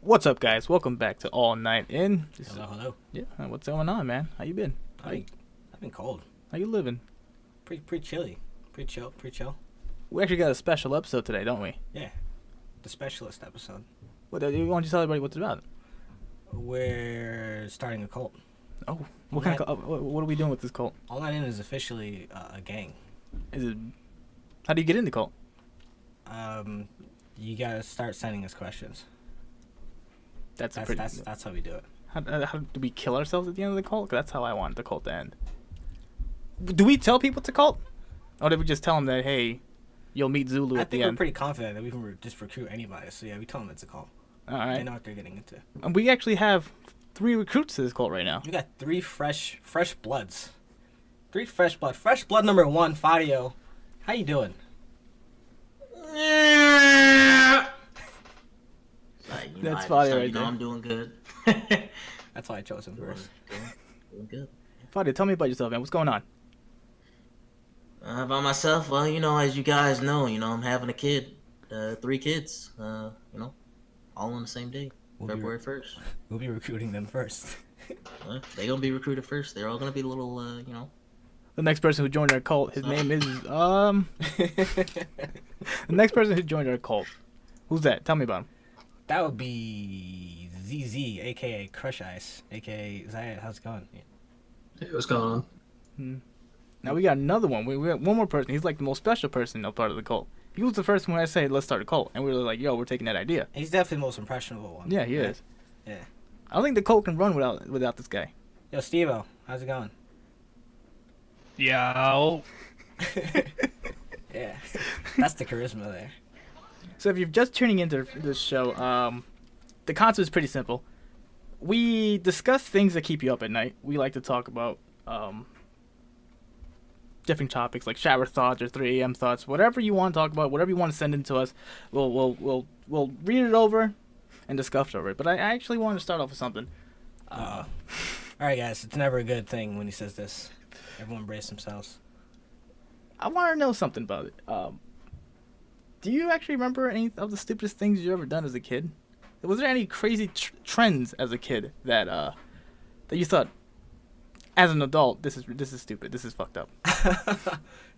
What's up, guys? Welcome back to All Night In. Hello. Yeah, what's going on, man? How you been? I've been cold. How you living? Pretty chilly. Pretty chill. We actually got a special episode today, don't we? Yeah. The specialist episode. Why don't you tell everybody what it's about? We're starting a cult. Oh, what kind of what are we doing with this cult? All Night In is officially a gang. Is it? How do you get in the cult? You gotta start sending us questions. That's how we do it. How do we kill ourselves at the end of the cult? 'Cause that's how I want the cult to end. Do we tell people to cult, or did we just tell them that hey, you'll meet Zulu I at the think end? we're pretty confident that we can just recruit anybody. So yeah, we tell them it's a cult. All right. They know what they're getting into. And we actually have 3 recruits to this cult right now. We got 3 fresh bloods. 3 fresh blood. Fresh blood number 1, Fadio. How you doing? That's Fadio right there. I'm doing good. That's why I chose him first. Doing good. Fadio, tell me about yourself, man. What's going on? About myself, well, as you guys know, I'm having a kid. 3 kids. All on the same day, February 1st. We'll be recruiting them first. They're gonna be recruited first. They're all gonna be little, The next person who joined our cult, his name is The next person who joined our cult, who's that? Tell me about him. That would be ZZ, aka Crush Ice, aka Zayat. How's it going? Hey, what's going on? Now we got another one. We got one more person. He's like the most special person a part of the cult. He was the first one I said, let's start a cult. And we were like, yo, we're taking that idea. He's definitely the most impressionable one. Yeah, he is. Yeah. I don't think the cult can run without this guy. Yo, Steve-O, how's it going? Yo. Yeah. That's the charisma there. So if you're just tuning into this show, the concept is pretty simple. We discuss things that keep you up at night. We like to talk about different topics like shower thoughts or 3 a.m. thoughts, whatever you want to talk about, whatever you want to send in to us. We'll read it over and discuss over it. But I actually want to start off with something. All right, guys. It's never a good thing when he says this. Everyone brace themselves. I want to know something about it. Do you actually remember any of the stupidest things you ever done as a kid? Was there any crazy trends as a kid that you thought, as an adult, this is stupid, this is fucked up?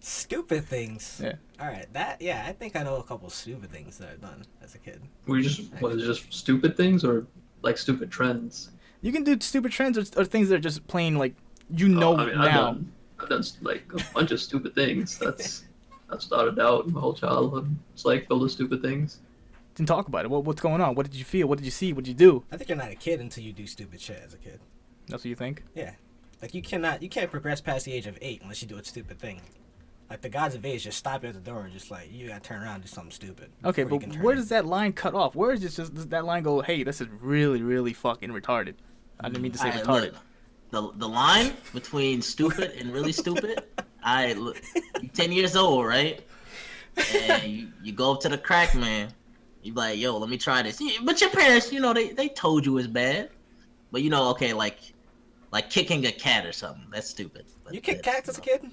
Stupid things. Yeah. All right. I think I know a couple stupid things that I've done as a kid. Was it just stupid things or like stupid trends? You can do stupid trends or things that are just plain like I've now. done like a bunch of stupid things. That's without a doubt. My whole childhood it's like filled with stupid things. Didn't talk about it. What's going on? What did you feel? What did you see? What did you do? I think you're not a kid until you do stupid shit as a kid. That's what you think? Yeah. Like you can't progress past the age of 8 unless you do a stupid thing. Like the gods of age just stop you at the door and just like you gotta turn around and do something stupid. Okay, but where does that line cut off? Where does that line go? Hey, this is really, really fucking retarded. I didn't mean to say retarded. Look, the line between stupid and really stupid. Look, you're 10 years old, right? And you go up to the crack man. You be like, yo, let me try this. Yeah, but your parents, they told you it's bad. But okay, like kicking a cat or something. That's stupid. But You kicked cats as a kid?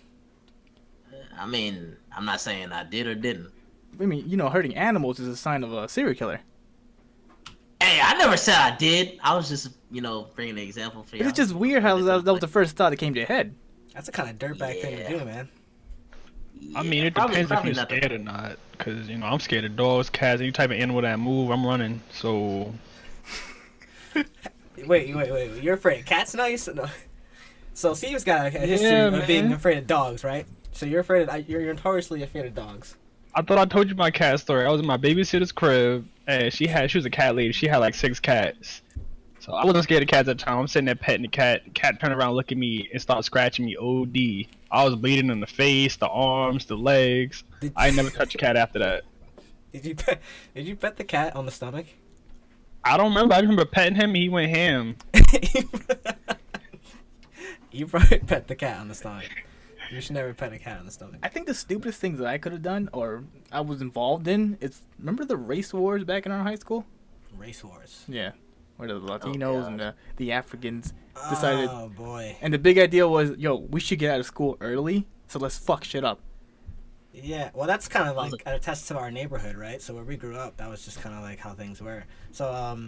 I mean, I'm not saying I did or didn't. I mean, hurting animals is a sign of a serial killer. Hey, I never said I did. I was just, bringing an example for you. It's just weird how that was the first thought that came to your head. That's a kind of dirtbag thing to do, man. I mean, it depends if you're scared or not. Because, I'm scared of dogs, cats, any type of animal that move, I'm running. So. Wait. You're afraid of cats now? No. So Steve's got a history of being afraid of dogs, right? So you're notoriously afraid of dogs. I thought I told you my cat story. I was in my babysitter's crib, and she was a cat lady. She had like 6 cats. So I wasn't scared of cats at the time. I'm sitting there petting the cat. The cat turned around, looked at me, and started scratching me OD. I was bleeding in the face, the arms, the legs. I ain't never touched a cat after that. Did you pet the cat on the stomach? I don't remember. I just remember petting him, and he went ham. You probably pet the cat on the stomach. You should never pet a cat on the stomach. I think the stupidest things that I could have done or I was involved in is, remember the race wars back in our high school? Race wars. Yeah. Where the Latinos and the Africans decided. Oh, boy. And the big idea was, yo, we should get out of school early, so let's fuck shit up. Yeah, well, that's kind of like a test of our neighborhood, right? So where we grew up, that was just kind of like how things were. So,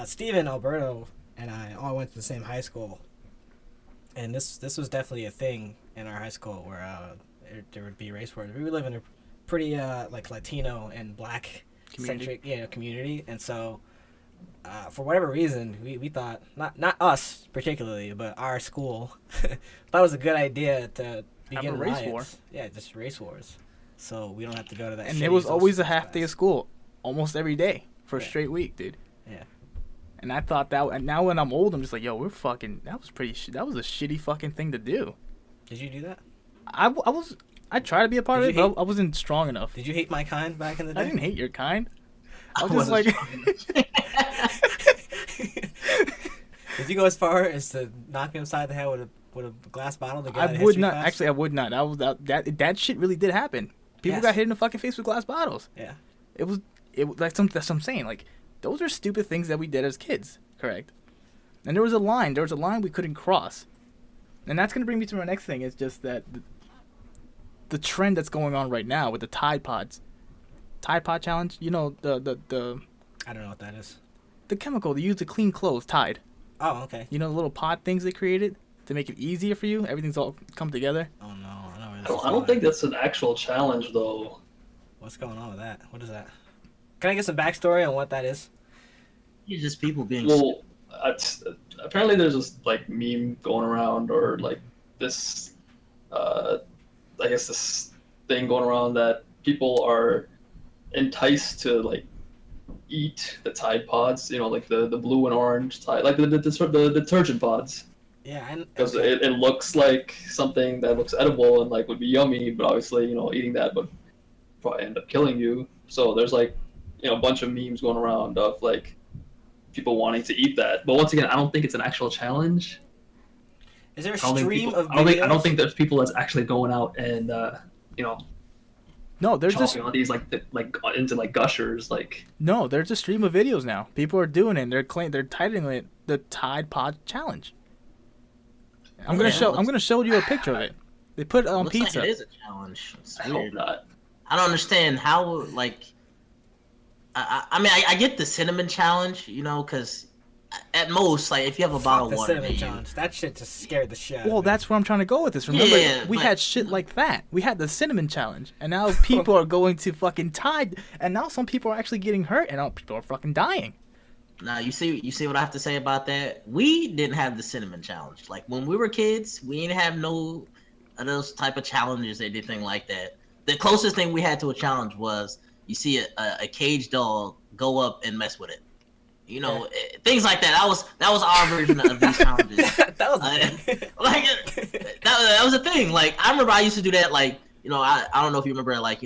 Steven, Alberto, and I all went to the same high school, and this was definitely a thing in our high school where there would be race wars. We would live in a pretty like Latino and black centric community, and so for whatever reason we thought not us particularly, but our school thought it was a good idea to begin Have a race riots. war. Yeah, just race wars. So we don't have to go to that. And shitty there was always a social half day of class. school, almost every day for a Yeah. straight week, dude. Yeah. And I thought that, and now when I'm old, I'm just like, yo, we're fucking. That was that was a shitty fucking thing to do. Did you do that? I tried to be a part Did of it, you but I wasn't strong enough. Did you hate my kind back in the day? I didn't hate your kind. I I was just wasn't like, Did you go as far as to knock him upside the head with a glass bottle to get out I of would history not. class? Actually, I would not. That shit really did happen. People Yes. got hit in the fucking face with glass bottles. Yeah. It was that's what I'm saying. Like, those are stupid things that we did as kids, correct? And there was a line we couldn't cross. And that's gonna bring me to my next thing. Is just that the trend that's going on right now with the Tide Pods, Tide Pod challenge. You know the I don't know what that is. the chemical they use to clean clothes, Tide. Oh, okay. You know the little pod things they created to make it easier for you. Everything's all come together. Oh no, I know where this I don't, is I don't going. think that's an actual challenge though. What's going on with that? What is that? Can I get some backstory on what that is? It's just people being. Well, apparently there's this like meme going around, or like this, I guess this thing going around that people are enticed to like eat the Tide Pods. You know, like the blue and orange Tide, like the detergent pods, Yeah, because it looks like something that looks edible and like would be yummy, but obviously eating that would probably end up killing you. So there's like a bunch of memes going around of like people wanting to eat that. But once again, I don't think it's an actual challenge. is there a I don't think stream people, of I don't videos? think there's people that's actually going out and No, there's just chopping on these like into like gushers like. no, there's a stream of videos now. People are doing it. And they're titling it the Tide Pod Challenge. I'm Yeah, gonna show you a picture of it. They put it on looks pizza. like it is a challenge. It's I hope weird. not. I don't understand how like. I mean, I get the cinnamon challenge, because at most, like if you have a bottle the of water, cinnamon near you, challenge. That shit just scared the shit out of Well, me. that's where I'm trying to go with this. Remember, Yeah, we but- had shit like that. We had the cinnamon challenge, and now people are going to fucking Tide, and now some people are actually getting hurt, and now people are fucking dying. Now you see what I have to say about that. We didn't have the cinnamon challenge. Like when we were kids, we didn't have no of those type of challenges or anything like that. The closest thing we had to a challenge was you see a caged dog go up and mess with it. Things like that. That was our version of these challenges. that was Like that was a thing. Like I remember I used to do that. Like I don't know if you remember. Like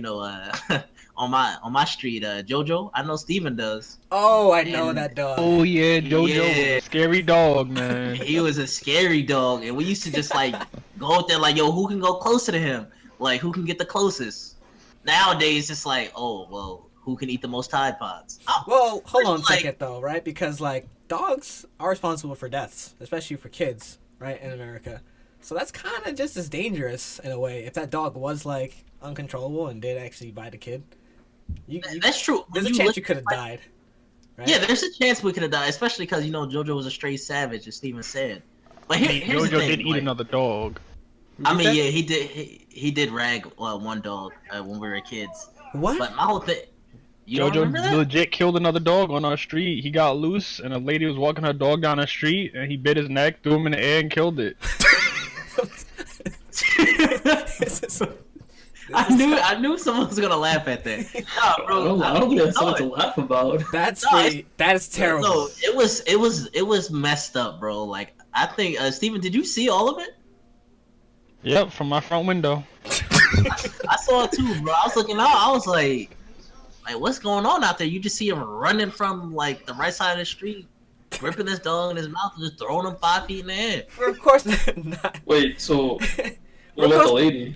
on my street, JoJo. I know Steven does. Oh, I know And- that dog. Oh yeah, JoJo was Yeah. a scary dog, man. He was a scary dog, and we used to just like go out there like, yo, who can go closer to him? Like, who can get the closest? Nowadays, it's like, oh, well, who can eat the most Tide Pods? Oh, Well, hold on a Like- second though, right? Because like dogs are responsible for deaths, especially for kids, right, in America. So that's kind of just as dangerous in a way. If that dog was like uncontrollable and did actually bite a kid, that's true. there's a When chance look- you could have died. Right? Yeah, there's a chance we could have died, especially because JoJo was a straight savage, as Steven said. But here's the JoJo thing, did eat like, another dog. I mean, that? yeah, he did. He did rag one dog when we were kids. What? But my whole thing, you don't remember JoJo that? legit killed another dog on our street. He got loose, and a lady was walking her dog down the street, and he bit his neck, threw him in the air, and killed it. I knew someone was gonna laugh at that. Nah, bro, I don't think that's no, something to laugh about. That's No, pretty, that is terrible. No, it was messed up, bro. Like I think Steven, did you see all of it? Yep, from my front window. I saw it too, bro. I was looking out. I was like, what's going on out there? You just see him running from like the right side of the street, ripping this dog in his mouth, and just throwing him 5 feet in the air. Of course not. Wait, so what about the lady?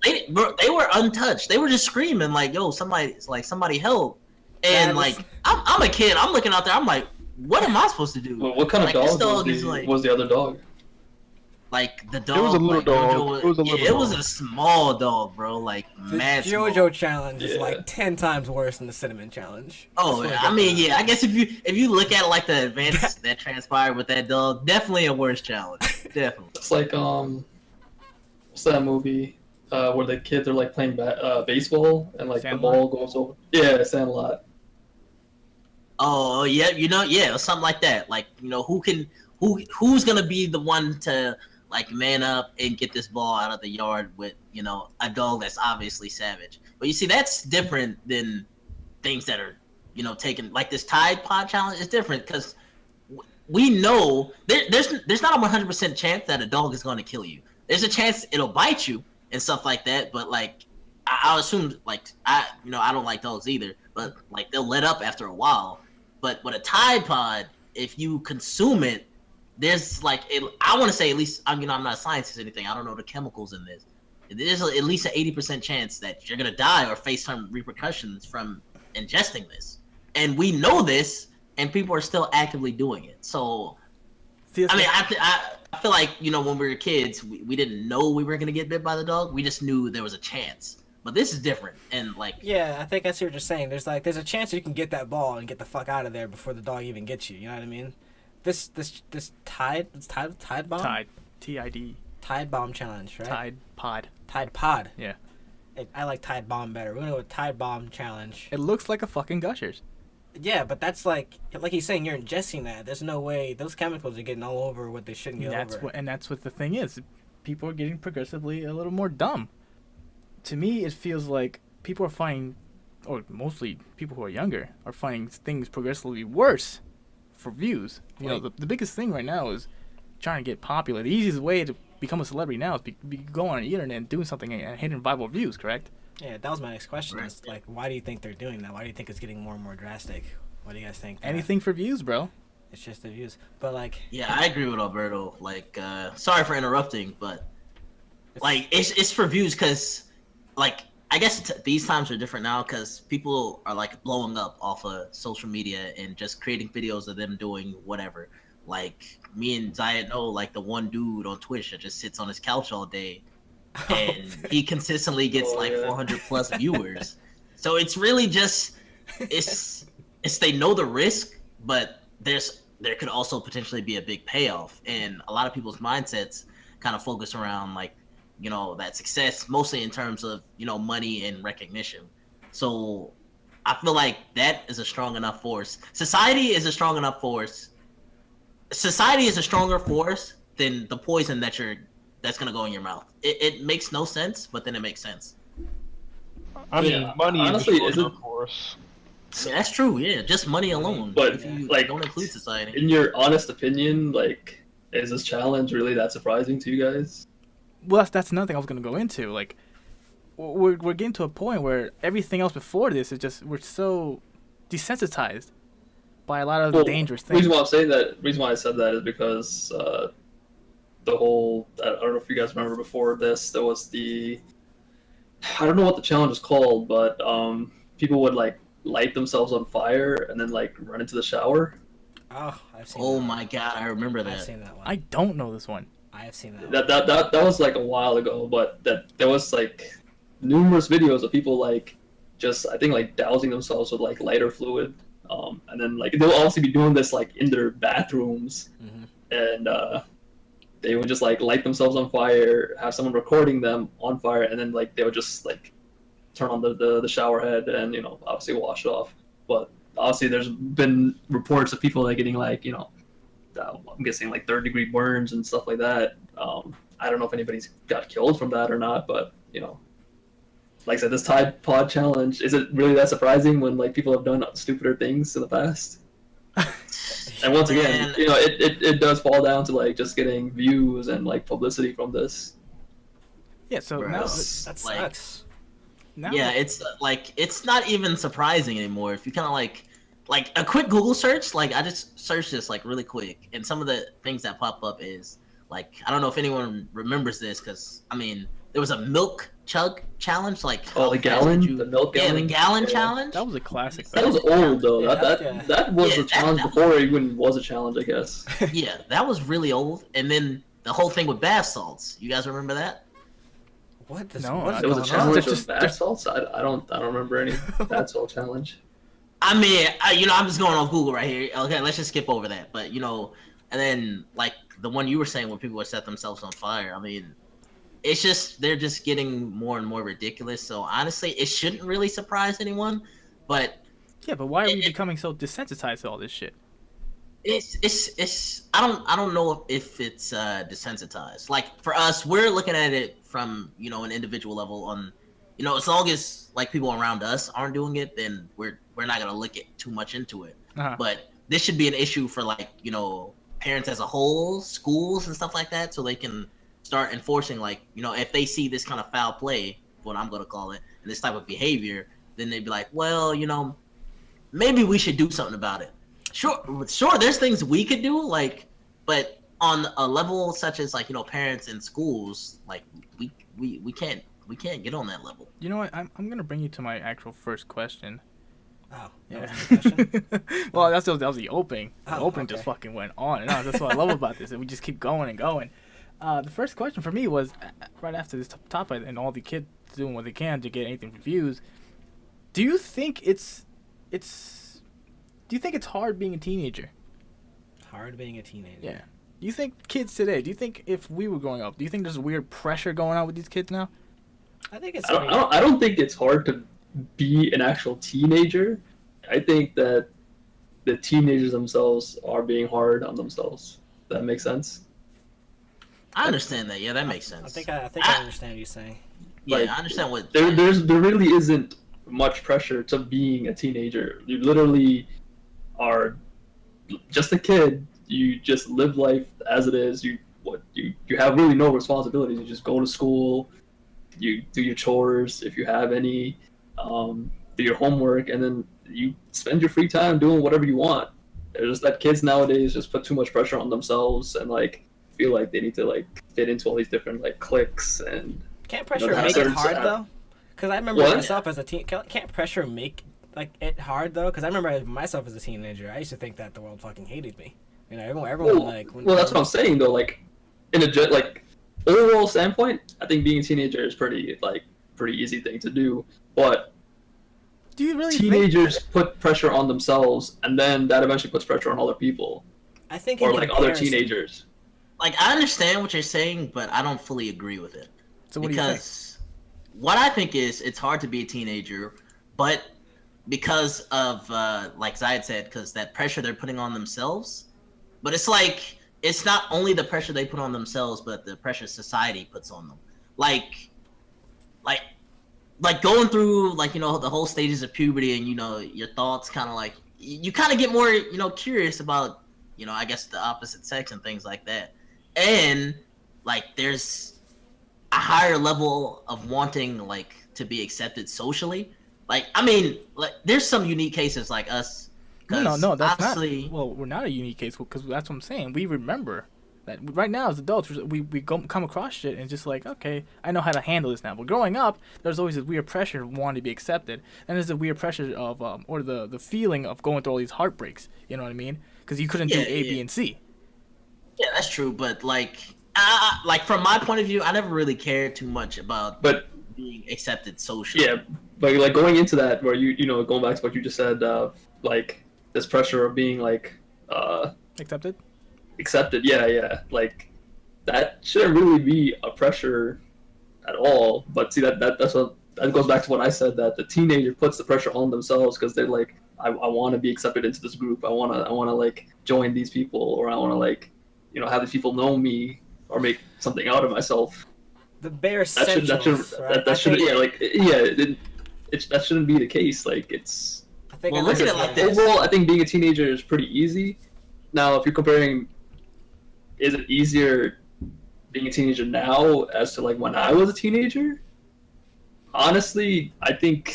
They were untouched. They were just screaming like, "Yo, somebody help!" And That is- like, I'm a kid. I'm looking out there. I'm like, what am I supposed to do? What kind of Like, this dog dog is like- was the other dog? Like the dog. It was a little like, dog. JoJo It was a little It was dog. a small dog, bro. Like The mad JoJo small. challenge is Yeah. like 10 times worse than the cinnamon challenge. Oh, Just wanna I get mean, that yeah. out I guess if you look at like the events that transpired with that dog, definitely a worse challenge. Definitely. It's like what's that movie? Where the kids are like playing baseball and like Sandlot? the ball goes over. Yeah, Sandlot. Oh, yeah. Yeah, something like that. Like, who's gonna be the one to like man up and get this ball out of the yard with a dog that's obviously savage. But you see, that's different than things that are taken like this Tide Pod challenge is different because we know there's not a 100% chance that a dog is going to kill you. There's a chance it'll bite you and stuff like that. But like I'll assume like I don't like dogs either, but like they'll let up after a while. But with a Tide Pod, if you consume it, there's like I want to say at least I'm not a scientist or anything. I don't know the chemicals in this. There's at least an 80% chance that you're gonna die or face some repercussions from ingesting this. And we know this, and people are still actively doing it. So, See, I mean, I feel like when we were kids, we didn't know we were gonna get bit by the dog. We just knew there was a chance. But this is different, and like Yeah, I think I see what you're saying. There's a chance you can get that ball and get the fuck out of there before the dog even gets you. You know what I mean? This Tide Bomb? Tide, T-I-D, Tide Bomb challenge, right? Tide Pod. Tide Pod. Yeah. I like Tide Bomb better. We're gonna go with Tide Bomb challenge. It looks like a fucking Gushers. Yeah, but that's like he's saying, you're ingesting that. There's no way those chemicals are getting all over what they shouldn't get over. That's what the thing is. People are getting progressively a little more dumb. To me, it feels like people are finding, or mostly people who are younger, are finding things progressively worse for views. The biggest thing right now is trying to get popular. The easiest way to become a celebrity now is be going on the internet and doing something and hitting viral views, correct? Yeah, that was my next question. Right. Is like, why do you think they're doing that? Why do you think it's getting more and more drastic? What do you guys think? Anything for views, bro. It's just the views. But like, yeah, I agree with Alberto. Like, sorry for interrupting, but like it's for views because like I guess these times are different now because people are like blowing up off of social media and just creating videos of them doing whatever. Like me and Zayat know like the one dude on Twitch that just sits on his couch all day and he consistently gets like 400 plus viewers. So it's really just it's they know the risk, but there could also potentially be a big payoff, and a lot of people's mindsets kind of focus around like that success mostly in terms of money and recognition. So I feel like that is a strong enough force. Society is a stronger force than the poison that's gonna go in your mouth. It makes no sense, but then it makes sense. I mean, Yeah, money honestly, is isn't- of course. Yeah, that's true. Yeah, just money alone. But, if you like, don't include society. In your honest opinion, like, is this challenge really that surprising to you guys? Well, that's another thing I was gonna go into. Like, we're getting to a point where everything else before this is just we're so desensitized by a lot of the dangerous things. Reason why I said that is because the whole I don't know if you guys remember before this, there was I don't know what the challenge is called, but people would like light themselves on fire and then like run into the shower. oh, I've seen. Oh that my one. god, I remember I've that. seen that one. I don't know this one. I have seen that. That was like a while ago, but there was like numerous videos of people like just I think like dousing themselves with like lighter fluid, and then like they'll obviously be doing this like in their bathrooms, Mhm. and they would just like light themselves on fire, have someone recording them on fire, and then like they would just like turn on the shower head and obviously wash it off. But obviously there's been reports of people like getting like I'm guessing like third-degree burns and stuff like that. I don't know if anybody's got killed from that or not, but like I said, this Tide Pod challenge, is it really that surprising when like people have done stupider things in the past? And once again, Man. it does fall down to like just getting views and like publicity from this. Yeah. So Bro. now, That Like- sucks. now Yeah, it's like it's not even surprising anymore. If you kind of like a quick Google search, like I just searched this like really quick, and some of the things that pop up is like I don't know if anyone remembers this because I mean there was a milk chug challenge, like Oh, how the fast gallon, could you- the milk yeah, gallon. the gallon Yeah. challenge. that was a classic. That was old though. Yeah, that yeah. that was Yeah, a challenge that- before it even was a challenge, I guess. Yeah, that was really old. And then the whole thing with bath salts. You guys remember that? What is, No, what is There was a going challenge on? of bath salts. I don't remember any bath salt challenge. I mean, I'm just going off Google right here. Okay, let's just skip over that. But and then like the one you were saying where people would set themselves on fire. I mean, it's just they're just getting more and more ridiculous. So honestly, it shouldn't really surprise anyone. But Yeah, but why are we becoming so desensitized to all this shit? it's I don't know if it's desensitized. Like for us, we're looking at it from an individual level. On as long as like people around us aren't doing it, then we're not gonna look it too much into it. Uh-huh. But this should be an issue for like parents as a whole, schools and stuff like that, so they can start enforcing like if they see this kind of foul play, what I'm gonna call it, and this type of behavior, then they'd be like, well, maybe we should do something about it. Sure, there's things we could do, like, but on a level such as like parents and schools, like we can't get on that level. You know what? I'm gonna bring you to my actual first question. Oh, Yeah. that was the question? Well, that was the opening. The Oh, opening okay. just fucking went on and on. That's what I love about this. And we just keep going and going. The first question for me was right after this topic and all the kids doing what they can to get anything for views. Do you think it's hard being a teenager? Hard being a teenager. Yeah. Do you think kids today? Do you think if we were growing up, do you think there's weird pressure going on with these kids now? I think it's. I don't think it's hard to be an actual teenager. I think that the teenagers themselves are being hard on themselves. Does that make sense? I understand that. Yeah, that makes sense. I think I understand what you're saying. Yeah, like, I understand what. There really isn't much pressure to being a teenager. You literally are just a kid. You just live life as it is. You have really no responsibilities. You just go to school. You do your chores if you have any. Do your homework, and then you spend your free time doing whatever you want. It's just that kids nowadays just put too much pressure on themselves and like feel like they need to like fit into all these different like cliques and. Can't pressure have make it certain- hard though? Because I remember What? myself as a teen. Can't pressure make like it hard though? Because I remember myself as a teenager. I used to think that the world fucking hated me. Everyone Well, like. well, that's what I'm saying though. Like, in a like overall standpoint, I think being a teenager is pretty easy thing to do. But Do you really think? teenagers put pressure on themselves, and then that eventually puts pressure on other people I think or in like other comparison- teenagers. Like I understand what you're saying, but I don't fully agree with it. So what do you think? Because what I think is it's hard to be a teenager, but because of like Zayed said, because that pressure they're putting on themselves. But it's like it's not only the pressure they put on themselves, but the pressure society puts on them. Like going through like the whole stages of puberty, and your thoughts kind of like you kind of get more curious about I guess the opposite sex and things like that, and like there's a higher level of wanting like to be accepted socially. Like I mean, like there's some unique cases like us. No, that's honestly, not. Well, we're not a unique case because that's what I'm saying. We remember that right now as adults, we come across shit and just like, okay, I know how to handle this now. But growing up, there's always this weird pressure of wanting to be accepted, and there's the weird pressure of or the feeling of going through all these heartbreaks. You know what I mean? Because you couldn't do A, B, and C. Yeah, that's true. But like from my point of view, I never really cared too much about But being accepted socially. yeah, but like going into that, where going back to what you just said, like this pressure of being like Accepted? accepted. Yeah, like that shouldn't really be a pressure at all. But see that goes back to what I said, that the teenager puts the pressure on themselves because they're like, I want to be accepted into this group. I want to like join these people, or I want to like have these people know me or make something out of myself. The bare That should essentials, right? that I should think- that shouldn't be the case. Like it's I think Well, I look at it understand. like this. overall, I think being a teenager is pretty easy. Now, if you're comparing, is it easier being a teenager now as to like when I was a teenager? Honestly, I think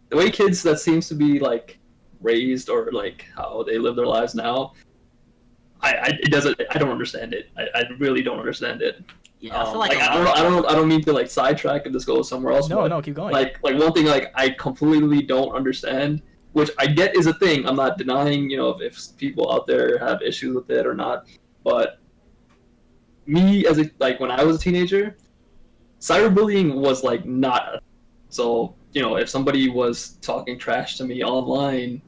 the way kids that seems to be like raised or like how they live their lives now, I don't understand it. I really don't understand it. Yeah, I feel like I don't mean to like sidetrack and just go somewhere else. No, but, no, keep going. like one thing like I completely don't understand, which I get is a thing. I'm not denying if people out there have issues with it or not, but me as a like when I was a teenager, cyberbullying was like not. So if somebody was talking trash to me online,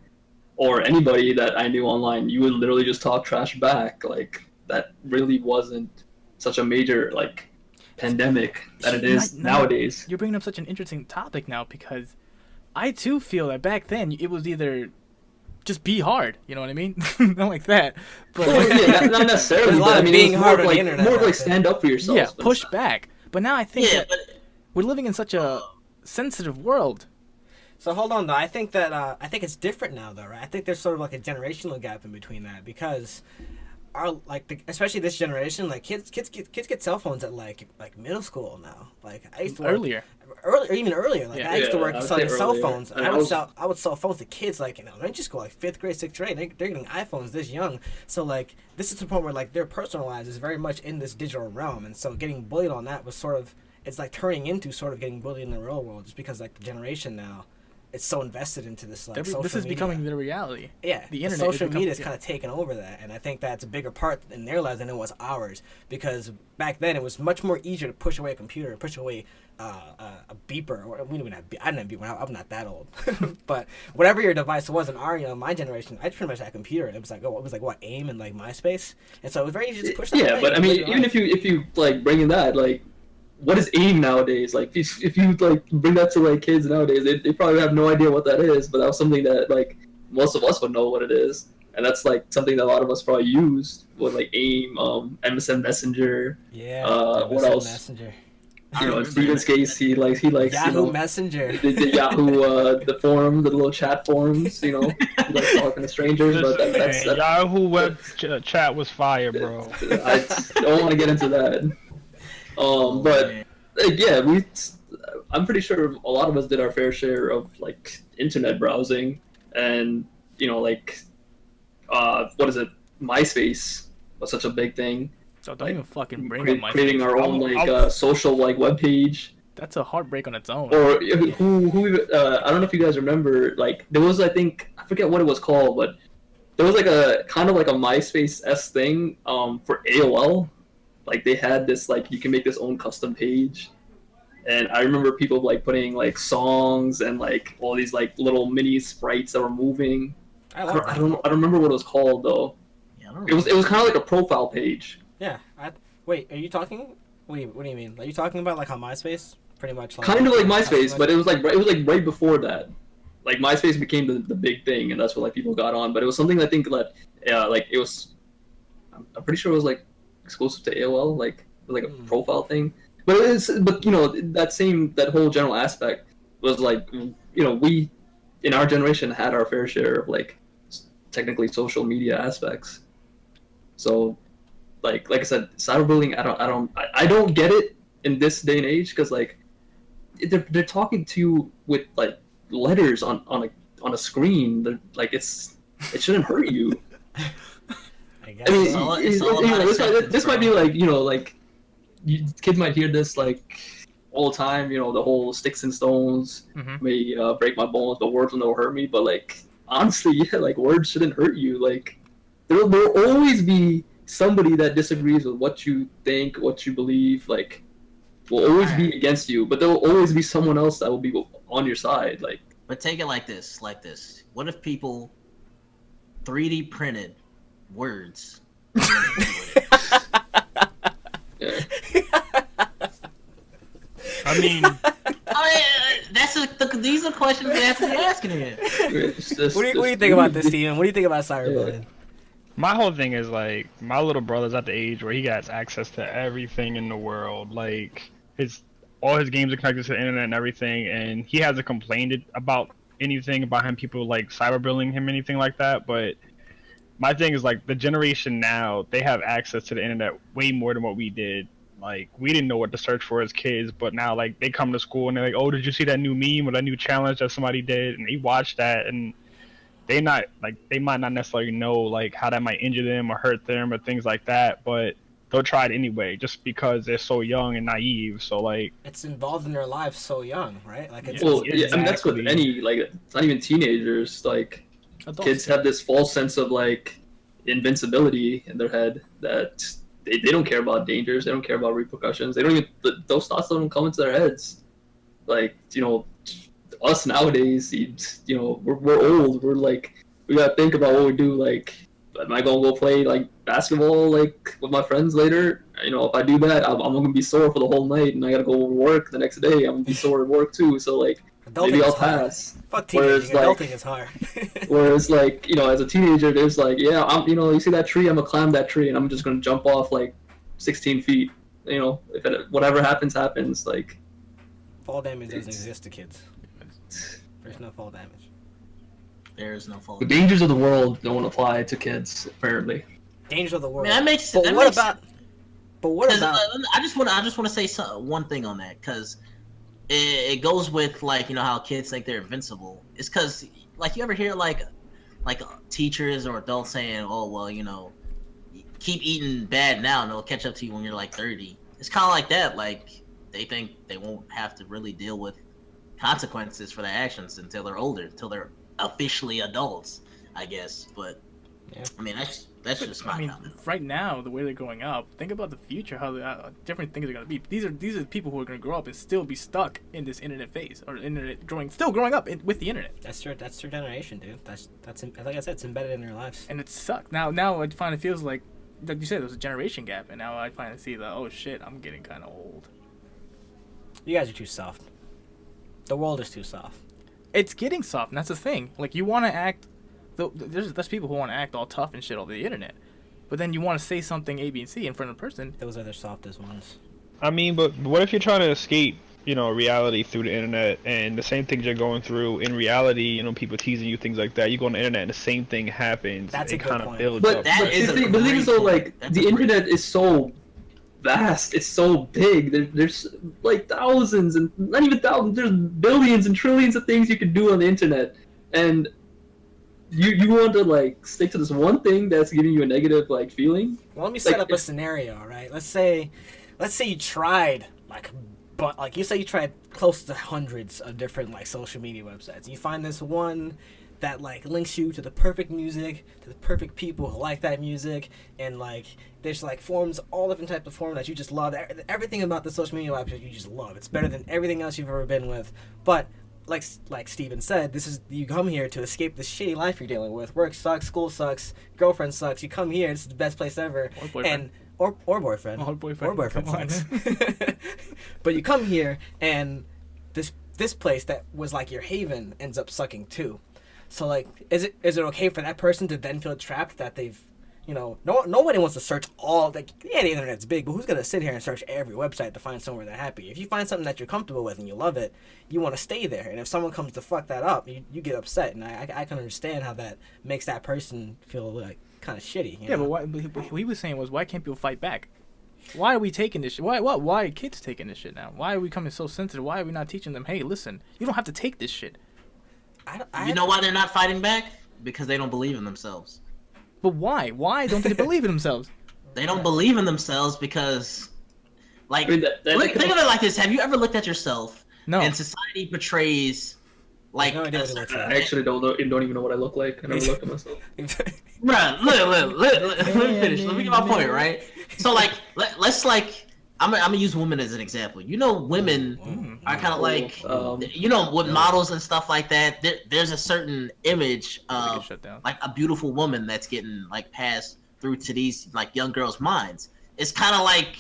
or anybody that I knew online, you would literally just talk trash back. Like that really wasn't such a major like pandemic that it is nowadays. You're bringing up such an interesting topic now, because I too feel that back then it was either just be hard, you know what I mean? Not like that, but yeah, not necessarily. There's a lot But I of mean, being it was hard more on of the like internet more of back like then. stand up for yourself. yeah, and push stuff. back. But now I think Yeah, that but we're living in such a sensitive world. So hold on though. I think that I think it's different now though, right? I think there's sort of like a generational gap in between that, because especially this generation, like kids get cell phones at like middle school now. Like I used to work, Earlier. or even earlier. Like Yeah. I used to Yeah, work I would selling say cell earlier. phones. And I would sell phones to kids like in elementary school, like 5th grade, 6th grade. They're getting iPhones this young. So like this is the point where like their personal lives is very much in this digital realm, and so getting bullied on that was sort of, it's like turning into sort of getting bullied in the real world, just because like the generation now, it's so invested into this like social This is media. becoming the reality. Yeah, The the internet social is media is becoming- kind of taken over that, and I think that's a bigger part in their lives than it was ours. Because back then it was much more easier to push away a computer, push away a beeper, or we didn't even have. I didn't have beeper. I'm not that old, but whatever your device was in our, my generation, I pretty much had a computer. It was like what AIM and like MySpace, and so it was very easy to push that Yeah, away but I and mean, live your even life. if you like bring in that, like, what is AIM nowadays? Like, if you like bring that to like kids nowadays, they probably have no idea what that is. But that was something that like most of us would know what it is, and that's like something that a lot of us probably used with like AIM, MSN Messenger. Yeah, what MSN else? Messenger. I In Steven's case, he likes Yahoo Messenger. the Yahoo the forum, the little chat forums. He likes talking to strangers, but that's Yahoo web chat was fire, bro. I don't want to get into that. But man. like, yeah, I'm pretty sure a lot of us did our fair share of like internet browsing, and like what is it? MySpace was such a big thing. So don't even fucking bring Cre- up my creating face. our own like social like web page. That's a heartbreak on its own. Or who I don't know if you guys remember, like there was, I forget what it was called, but there was like a kind of like a MySpace-esque thing for AOL. Like they had this like you can make this own custom page, and I remember people like putting like songs and like all these like little mini sprites that were moving. I I like don't, that. I don't I don't remember what it was called though. Yeah, I don't It was kind of like a profile page. Yeah. Wait, are you talking? Wait, what do you mean? Are you talking about like how MySpace pretty much like Kind of like MySpace, customized- but it was like right before that. Like MySpace became the big thing, and that's what like people got on. But it was something I think that like it was. I'm pretty sure it was like exclusive to AOL, like a profile thing. But that whole general aspect was like we in our generation had our fair share of like technically social media aspects. So like I said, cyberbullying, I don't get it in this day and age, because like they're talking to you with like letters on a screen. They're, like it shouldn't hurt you. I guess. I mean, It's all about acceptance, this might be bro. like kids might hear this like all the time. The whole sticks and stones Mhm. may break my bones, but words will never hurt me. But like honestly, yeah, like words shouldn't hurt you. Like there'll always be somebody that disagrees with what you think, what you believe. Like will always be against you, but there will always be someone else that will be on your side. Like But take it like this. What if people 3D printed words? yeah. I mean, These are questions they have to be asking here. What do you think about this, Steven? What do you think about cyberbullying? my whole thing is like my little brother's at the age where he got access to everything in the world. Like all his games are connected to the internet and everything, and he hasn't complained about anything about him, people like cyberbullying him, anything like that. But my thing is like the generation now, they have access to the internet way more than what we did. Like we didn't know what to search for as kids, but now like they come to school and they're like, "Oh, did you see that new meme or that new challenge that somebody did?" And they watch that, and they might not necessarily know like how that might injure them or hurt them or things like that, but they'll try it anyway just because they're so young and naive. So like It's involved in their lives so young, right? Like it's Well, yeah, I mean that's with Exactly. any like it's not even teenagers. Like Adults. kids have this false sense of like invincibility in their head that they don't care about dangers. They don't care about repercussions. They don't even those thoughts don't come into their heads. Like, us nowadays, we're old. We're like, we gotta think about what we do. Like, am I gonna go play like basketball like with my friends later? If I do that, I'm gonna be sore for the whole night, and I gotta go to work the next day. I'm gonna be sore at work too. So like, Adulting maybe I'll is hard. pass. Fuck teenaging. Adulting is hard. Whereas like, as a teenager, there's like, yeah, you see that tree, I'm gonna climb that tree, and I'm just gonna jump off like 16 feet. Whatever happens, happens. Like, fall damage doesn't exist to kids. There's no fall damage. There is no fall. the dangers of the world don't apply to kids, apparently. Danger of the world. Man, that makes. But that what makes, about? But what about? I just want to say one thing on that, because it goes with like how kids think they're invincible. It's because like you ever hear like teachers or adults saying, oh well, keep eating bad now and it'll catch up to you when you're like 30. It's kind of like that. Like they think they won't have to really deal with consequences for their actions until they're older, until they're officially adults, I guess. But yeah. I mean that's just my comment. Right now, the way they're growing up, think about the future, how different things are going to be. These are the people who are going to grow up and still be stuck in this internet phase, or still growing up with the internet. That's their generation, dude. That's like I said, it's embedded in their lives. And it sucks. Now I find it feels like you said, there's a generation gap, and now I finally see that, oh shit, I'm getting kind of old. You guys are too soft. The world is too soft. It's getting soft, and that's the thing. Like, you want to act. There's people who want to act all tough and shit over the internet, but then you want to say something A, B, and C in front of the person. Those are the softest ones. I mean, but what if you're trying to escape, reality through the internet, and the same things you're going through in reality, people teasing you, things like that. You go on the internet, and the same thing happens. That's a good kind of point. builds But up. the thing is though, like, the internet is so vast. It's so big. There's like thousands, and not even thousands. There's billions and trillions of things you can do on the internet, and you want to like stick to this one thing that's giving you a negative like feeling. Well, let me set up a scenario, right? Let's say you tried you say you tried close to hundreds of different like social media websites. You find this one that like links you to the perfect music, to the perfect people who like that music, and like there's like forums, all different types of forums that you just love. Everything about the social media website you just love. It's better than everything else you've ever been with. But like Steven said, you come here to escape the shitty life you're dealing with. Work sucks, school sucks, girlfriend sucks. You come here, this is the best place ever. Or boyfriend. Or boyfriend. Or boyfriend. Or boyfriend sucks. But you come here, and this place that was like your haven ends up sucking too. So like, is it okay for that person to then feel trapped that they've, nobody wants to search all, like, yeah, the internet's big, but who's going to sit here and search every website to find somewhere they're happy? If you find something that you're comfortable with and you love it, you want to stay there. And if someone comes to fuck that up, you get upset. And I can understand how that makes that person feel like kind of shitty. Yeah, but what he was saying was, why can't people fight back? Why are we taking this shit? Why are kids taking this shit now? Why are we becoming so sensitive? Why are we not teaching them, hey, listen, you don't have to take this shit? You know why they're not fighting back? Because they don't believe in themselves. But why? Why don't they believe in themselves? They don't believe in themselves because, like, I mean, think of it like this. Have you ever looked at yourself? No. And society portrays, like, No idea what it looks like. I actually don't even know what I look like. I never looked at myself. Bruh, look, let me finish. Let me get my point, right? So, like, let's, like, I'm gonna use women as an example. Women are kind of like, with models and stuff like that. There's a certain image of like a beautiful woman that's getting like passed through to these like young girls' minds. It's kind of like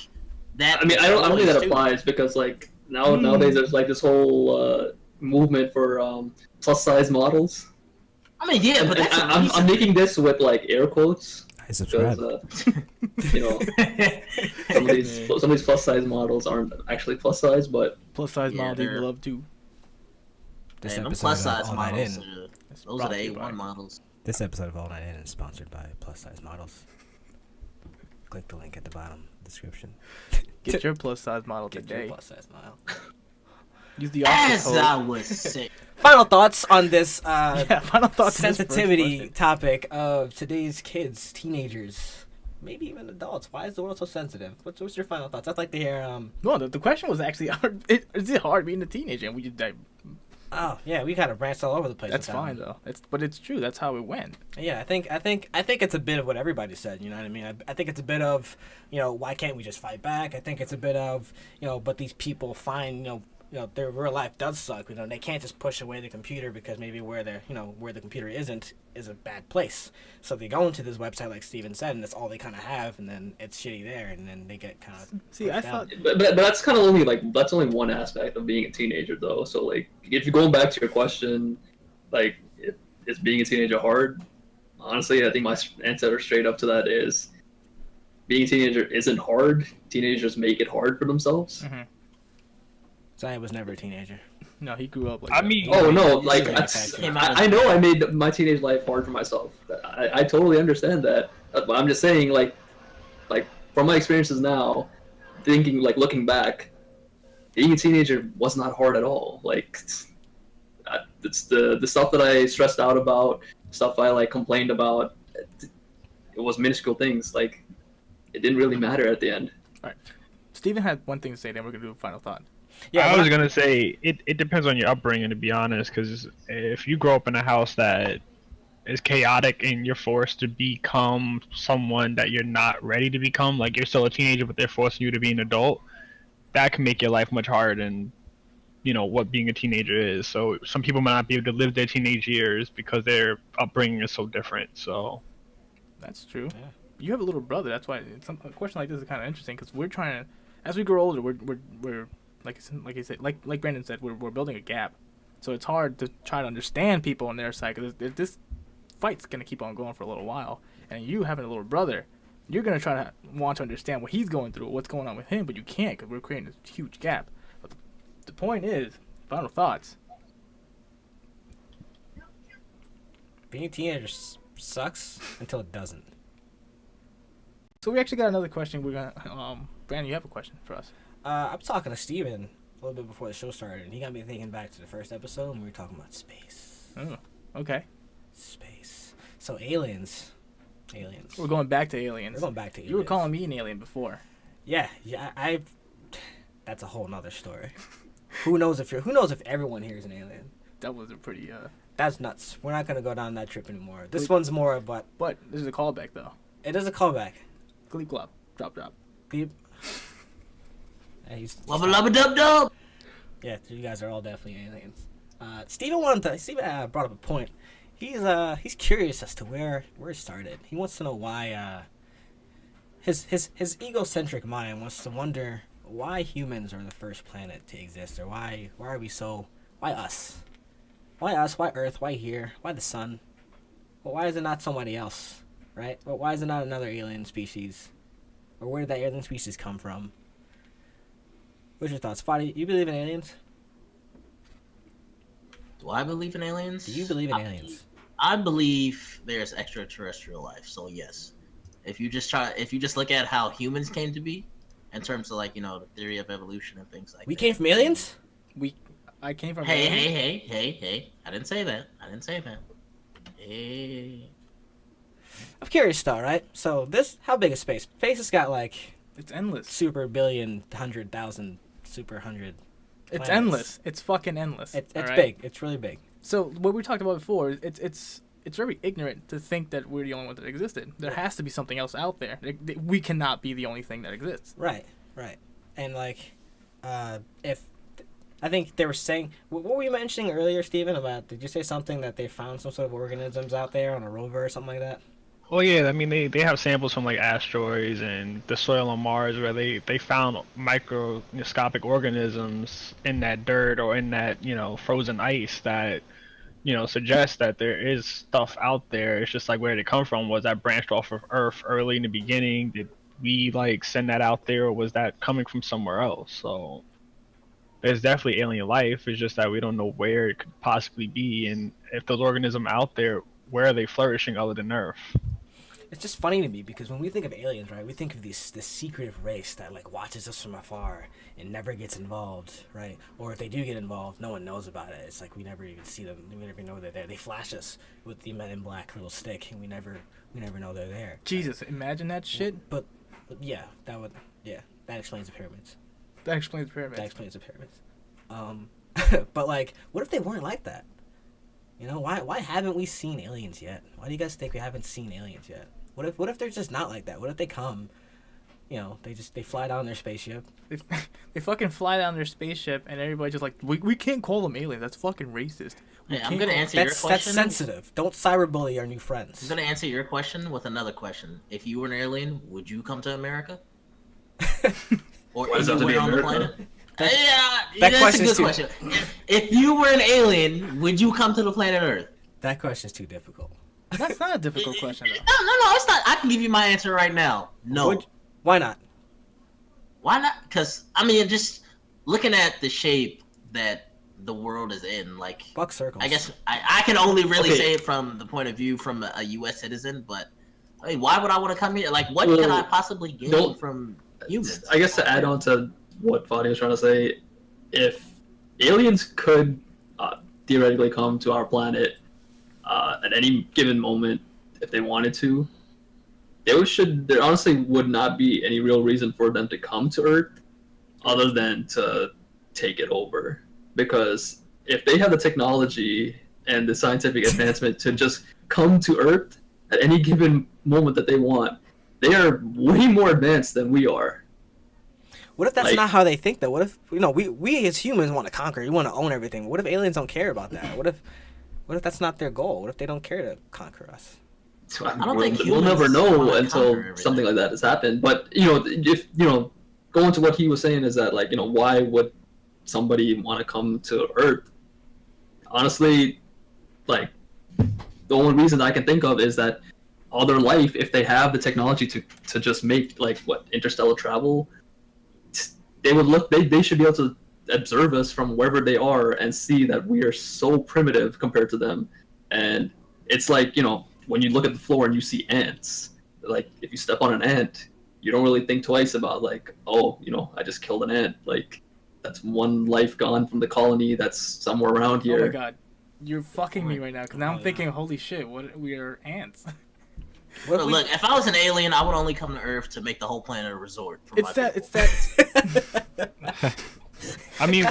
that. I mean, I don't think that applies because like nowadays there's like this whole movement for plus size models. I mean, yeah, but that's I'm making this with like air quotes. I subscribe. Because, some of these plus size models aren't actually plus size, but Plus size model people love too. This them episode plus of size All Night models. In. Those are the A1 models. This episode of All Night In is sponsored by Plus Size Models. Click the link at the bottom description. Get your plus size model Get today. your plus size model. Use the offer As code. I was sick. Final thoughts on this Final thoughts. on this first sensitivity question. topic of today's kids, teenagers, maybe even adults. Why is the world so sensitive? What's your final thoughts? I'd like to hear. No, the question was actually, is it hard being a teenager? And we just Oh yeah, we kind of branched all over the place. That's with that fine one. though. But it's true. That's how it went. Yeah, I think it's a bit of what everybody said. You know what I mean? I think it's a bit of, why can't we just fight back? I think it's a bit of, but these people find, their real life does suck. They can't just push away the computer because maybe where they're, where the computer isn't is a bad place. So they go into this website like Steven said, and that's all they kind of have, and then it's shitty there, and then they get kind of. See, I thought. But that's kind of only that's only one aspect of being a teenager, though. So like, if you're going back to your question, like, is being a teenager hard? Honestly, I think my answer straight up to that is being a teenager isn't hard. Teenagers make it hard for themselves. Mm-hmm. Zion was never a teenager. No, he grew up like. I that. mean, Oh no, He's like a that's, manufacturer. I know I made my teenage life hard for myself. I totally understand that. But I'm just saying, like from my experiences now, looking back, being a teenager was not hard at all. Like, it's the stuff that I stressed out about, stuff I complained about. It was minuscule things. Like, it didn't really matter at the end. All right. Steven had one thing to say. Then we're gonna do a final thought. Yeah, I was gonna say it depends on your upbringing, to be honest. Because if you grow up in a house that is chaotic and you're forced to become someone that you're not ready to become, like you're still a teenager but they're forcing you to be an adult, that can make your life much harder than what being a teenager is. So some people might not be able to live their teenage years because their upbringing is so different. So That's true. Yeah. You have a little brother. That's why a question like this is kind of interesting because we're trying to, as we grow older, we're like Brandon said, we're building a gap. So it's hard to try to understand people on their side because this fight's gonna keep on going for a little while. And you having a little brother, you're gonna try to want to understand what he's going through, what's going on with him, but you can't because we're creating this huge gap. But the point is, final thoughts. being a teenager sucks until it doesn't. So we actually got another question. We're gonna Brandon, you have a question for us. I was talking to Steven a little bit before the show started, and he got me thinking back to the first episode, and we were talking about space. Oh, okay. Space. So aliens. We're going back to aliens. We're going back to aliens. You were calling me an alien before. Yeah. That's a whole nother story. Who knows if everyone here is an alien? That was a pretty That's nuts. We're not gonna go down that trip anymore. This one's more of what. But this is a callback though. It is a callback. Gleep glop. Drop. Beep. Yeah, Lubba lubba dub dub. yeah, you guys are all definitely aliens. Steven brought up a point. He's curious as to where it started. He wants to know why his egocentric mind wants to wonder why humans are the first planet to exist, or why us? Why us? Why Earth? Why here? Why the sun? Well, why is it not somebody else, right? Well, why is it not another alien species? Or where did that alien species come from? What's your thoughts? Fadi, you believe in aliens? Do I believe in aliens? Do you believe in aliens? I believe there's extraterrestrial life. So yes, if you just look at how humans came to be, in terms of the theory of evolution and things like We that. came from aliens? I came from Hey! I didn't say that. Hey. I'm curious though, right? So how big is space? Space has got It's endless. super billion, 100,000, super 100. It's planets. endless. It's fucking endless. It's all right? big. It's really big. So what we talked about before, it's very ignorant to think that we're the only one that existed. There has to be something else out there. We cannot be the only thing that exists. Right. And if I think they were saying, what were you mentioning earlier, Steven? About, did you say something that they found some sort of organisms out there on a rover or something like that? well, yeah, I mean they have samples from asteroids and the soil on Mars where they found microscopic organisms in that dirt or in that frozen ice that suggests that there is stuff out there. It's just where did it come from? Was that branched off of Earth early in the beginning? Did we send that out there, or was that coming from somewhere else? So there's definitely alien life. It's just that we don't know where it could possibly be, and if those organisms out there, where are they flourishing other than Earth? It's just funny to me because when we think of aliens, right, we think of this secretive race that watches us from afar and never gets involved, right? Or if they do get involved, no one knows about it. It's we never even see them. We never know they're there. They flash us with the Men in Black little stick, and we never know they're there. Jesus, imagine that shit. But yeah, that explains the pyramids. That explains the pyramids. That explains the pyramids. But like, what if they weren't like that? You know, why haven't we seen aliens yet? Why do you guys think we haven't seen aliens yet? What if they're just not like that? What if they come, you know, they fly down their spaceship? They fucking fly down their spaceship and everybody's just like, we can't call them aliens. That's fucking racist. Hey, I'm gonna answer your That's question. sensitive. Don't cyberbully our new friends. I'm gonna answer your question with another question. If you were an alien, would you come to America? Or Why does it have to be anywhere on the America? planet? That That's a question's good too- question. If you were an alien, would you come to the planet Earth? That question's too difficult. That's not a difficult question though. No, it's not. I can give you my answer right now. No. Why not? Why not? Because, I mean, just looking at the shape that the world is in, like, Fuck circles. I guess I can only really Okay. say it from the point of view from a U.S. citizen, but I mean, why would I want to come here? Like, what Well, can I possibly gain don't- from humans? I guess to add on to what Fadi was trying to say, if aliens could theoretically come to our planet at any given moment, if they wanted to, there honestly would not be any real reason for them to come to Earth other than to take it over. Because if they have the technology and the scientific advancement to just come to Earth at any given moment that they want, they are way more advanced than we are. What if that's Like- not how they think though? What if we as humans want to conquer, we want to own everything. What if aliens don't care about that? What if that's not their goal? What if they don't care to conquer us? So, I don't we'll, think we'll never humans know wanna until conquer everything. something like that has happened. But if going to what he was saying is that like why would somebody want to come to Earth? Honestly, like the only reason I can think of is that all their life, if they have the technology to just make like interstellar travel, they would look. They should be able to observe us from wherever they are and see that we are so primitive compared to them. And it's like when you look at the floor and you see ants, like if you step on an ant, you don't really think twice about like, oh, I just killed an ant. Like that's one life gone from the colony that's somewhere around here. Oh my god, you're fucking me right now. Cause now I'm thinking, holy shit, we are ants. What if But we- look, if I was an alien, I would only come to Earth to make the whole planet a resort. For my people. It's that. I mean,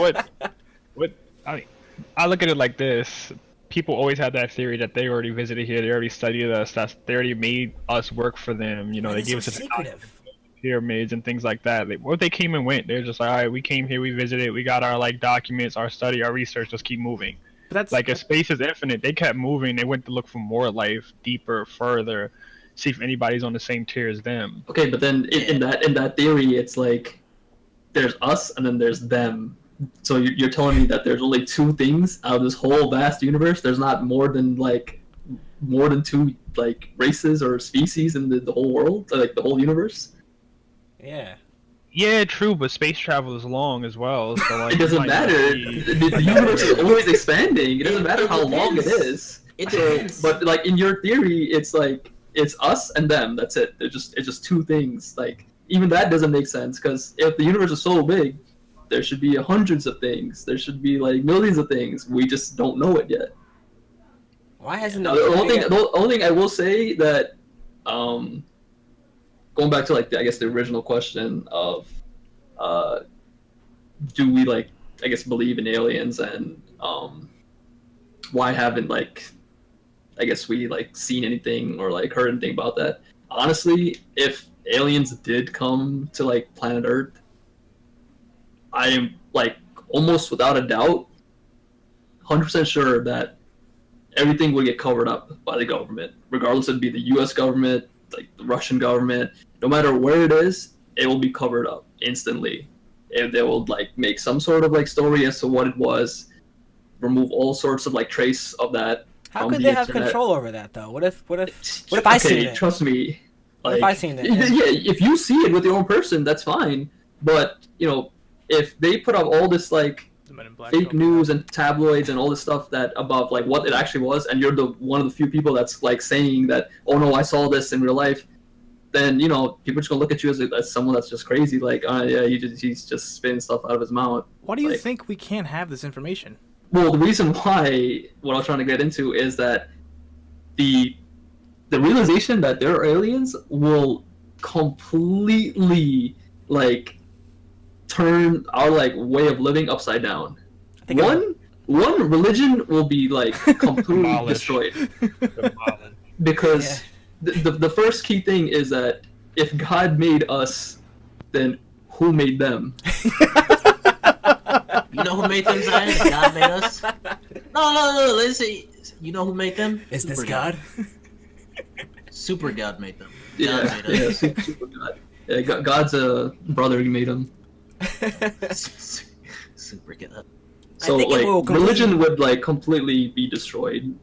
I look at it like this. People always have that theory that they already visited here, they already studied us, they already made us work for them. Why They is it gave us so the secretive? pyramids and things like that. They came and went. They're just like, all right, we came here, we visited, we got our like documents, our study, our research. Let's keep moving. But that's Like if space is infinite, they kept moving. They went to look for more life, deeper, further, see if anybody's on the same tier as them. Okay, but then in that theory, it's like there's us and then there's them. So you're telling me that there's only two things out of this whole vast universe? There's not more than two like races or species in the whole world, like the whole universe? Yeah. Yeah, true, but space travel is long as well. So like, It doesn't might not matter. be- The universe is always expanding. It doesn't matter how long it depends. is. It So, depends. but like in your theory, it's like it's us and them. That's it. It's just two things. Like even that doesn't make sense because if the universe is so big, there should be hundreds of things. There should be like millions of things. We just don't know it yet. Why hasn't Now, the only thing I will say that, going back to like I guess the original question of, do we like I guess believe in aliens and why haven't like I guess we like seen anything or like heard anything about that? Honestly, if aliens did come to like planet Earth, I am like almost without a doubt, 100% sure that everything would get covered up by the government, regardless if it be the U.S. government, like the Russian government. No matter where it is, it will be covered up instantly. If they will like make some sort of like story as to what it was, remove all sorts of like trace of that. How from could the they have internet. control over that though? What if I seen it? Trust me. What if I seen it? Yeah, if you see it with your own person, that's fine. But if they put up all this like the Men in Black fake film. news and tabloids and all this stuff that about like what it actually was, and you're the one of the few people that's like saying that, oh no, I saw this in real life, then people are just gonna look at you as someone that's just crazy. Like, yeah, he's just spitting stuff out of his mouth. Why do you like- think we can't have this information? Well, the reason why what I was trying to get into is that the realization that there are aliens will completely like turn our like way of living upside down. think one religion will be like completely Demolished. destroyed Demolished. because the first key thing is that if God made us, then who made them? You know who made them, Zion? God made us. No. Let's see. You know who made them? Is this Super God? Super God made them. Yeah, God made us. super God. Yeah, God's a brother. He made him. Super God. So think it like will completely- religion would like completely be destroyed.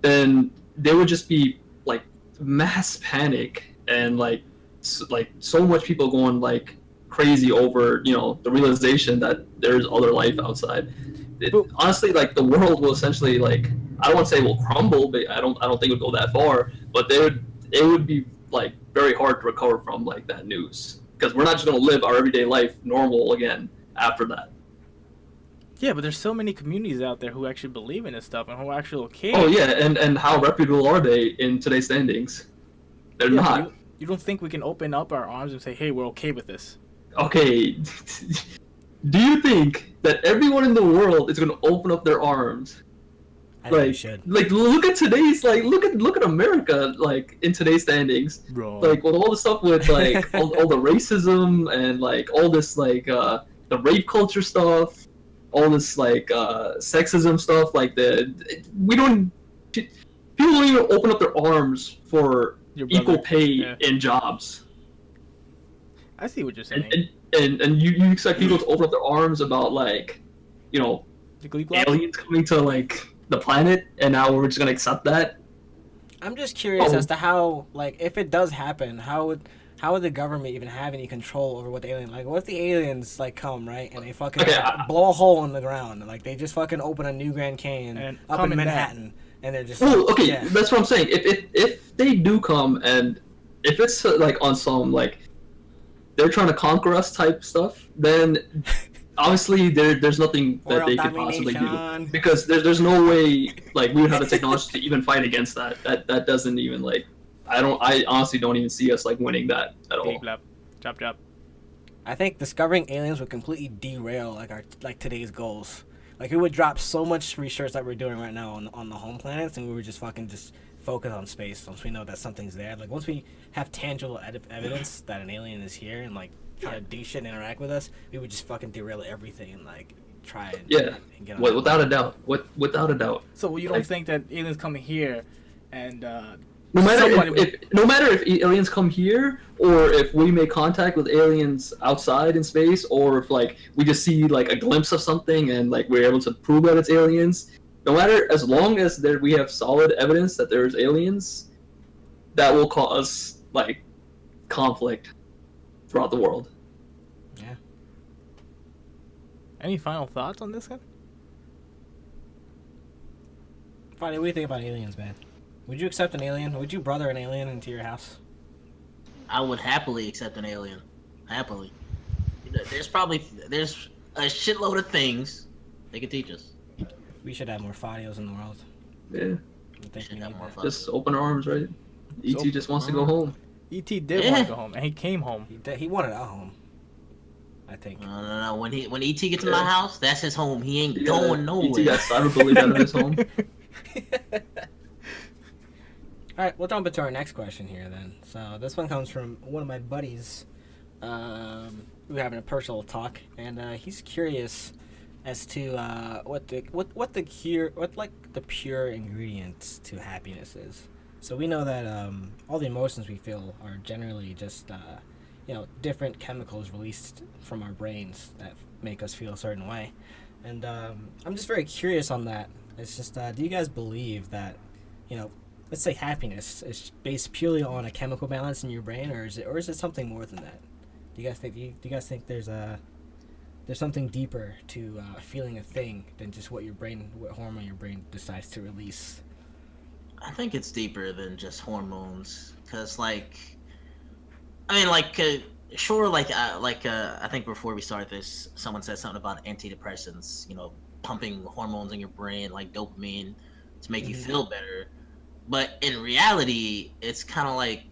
Then there would just be like mass panic and like so much people going like crazy over the realization that there's other life outside. Honestly, like the world will essentially like I don't want to say will crumble, but I don't think it would go that far. But it would be like very hard to recover from like that news because we're not just gonna live our everyday life normal again after that. Yeah, but there's so many communities out there who actually believe in this stuff and who are actually okay. Oh yeah, and how reputable are they in today's standings? They're Yeah, not. You don't think we can open up our arms and say, hey, we're okay with this? Okay. Do you think that everyone in the world is going to open up their arms? I think you should. Like look at today's look at America like in today's standings. Bro. Like with all the stuff with like all the racism and like all this like the rape culture stuff, all this like sexism stuff, like people don't even open up their arms for Your brother. equal pay Yeah. in jobs. I see what you're saying. And you expect people to open up their arms about like, The Glee Club? aliens coming to like the planet, and now we're just gonna accept that? I'm just curious Oh. as to how, like, if it does happen, how would the government even have any control over what the alien? Like, what if the aliens like come right and they fucking Okay, blow a hole in the ground, like they just fucking open a new Grand Canyon And up come in in Manhattan, and they're just Oh, okay, yeah. that's what I'm saying. If they do come, and if it's like on some like they're trying to conquer us type stuff, then obviously there's nothing that World they could possibly do domination. because there's no way like we would have the technology to even fight against that. That doesn't even like I honestly don't even see us like winning that at all. Glee Club. Chop chop. I think discovering aliens would completely derail like today's goals. Like it would drop so much research that we're doing right now on the home planets, and we would just focus on space once we know that something's there. Like once we have tangible evidence that an alien is here and like try to do shit and interact with us, we would just fucking derail everything and like try and and get on that Without a doubt. Without a doubt. So you don't Like- think that aliens coming here and No matter somebody if aliens come here, or if we make contact with aliens outside in space, or if like we just see like a glimpse of something and like we're able to prove that it's aliens, no matter, as long as we have solid evidence that there's aliens, that will cause like conflict throughout the world. Any final thoughts on this one? Friday, what do you think about aliens, man? Would you accept an alien? Would you brother an alien into your house? I would happily accept an alien. Happily. There's a shitload of things they could teach us. We should have more Fadios in the world. Yeah, I think Should we have need more that. fun. just open arms, right? ET So- just wants to go home. E.T. did Yeah. want to go home, and he came home. He wanted a home. I think. No. When ET gets in my Yeah. house, that's his home. He ain't Yeah, going nowhere. ET got cyberbullied out of his home. All right, we'll jump into our next question here then. So this one comes from one of my buddies. We're having a personal talk, and he's curious as to what the pure ingredients to happiness is. So we know that all the emotions we feel are generally just different chemicals released from our brains that make us feel a certain way. And I'm just very curious on that. It's just, do you guys believe that, let's say happiness is based purely on a chemical balance in your brain, or is it something more than that? Do you guys think there's something deeper to feeling a thing than just what hormone your brain decides to release? I think it's deeper than just hormones, cause I think before we start this, someone said something about antidepressants, pumping hormones in your brain like dopamine to make you feel better. But in reality, it's kind of like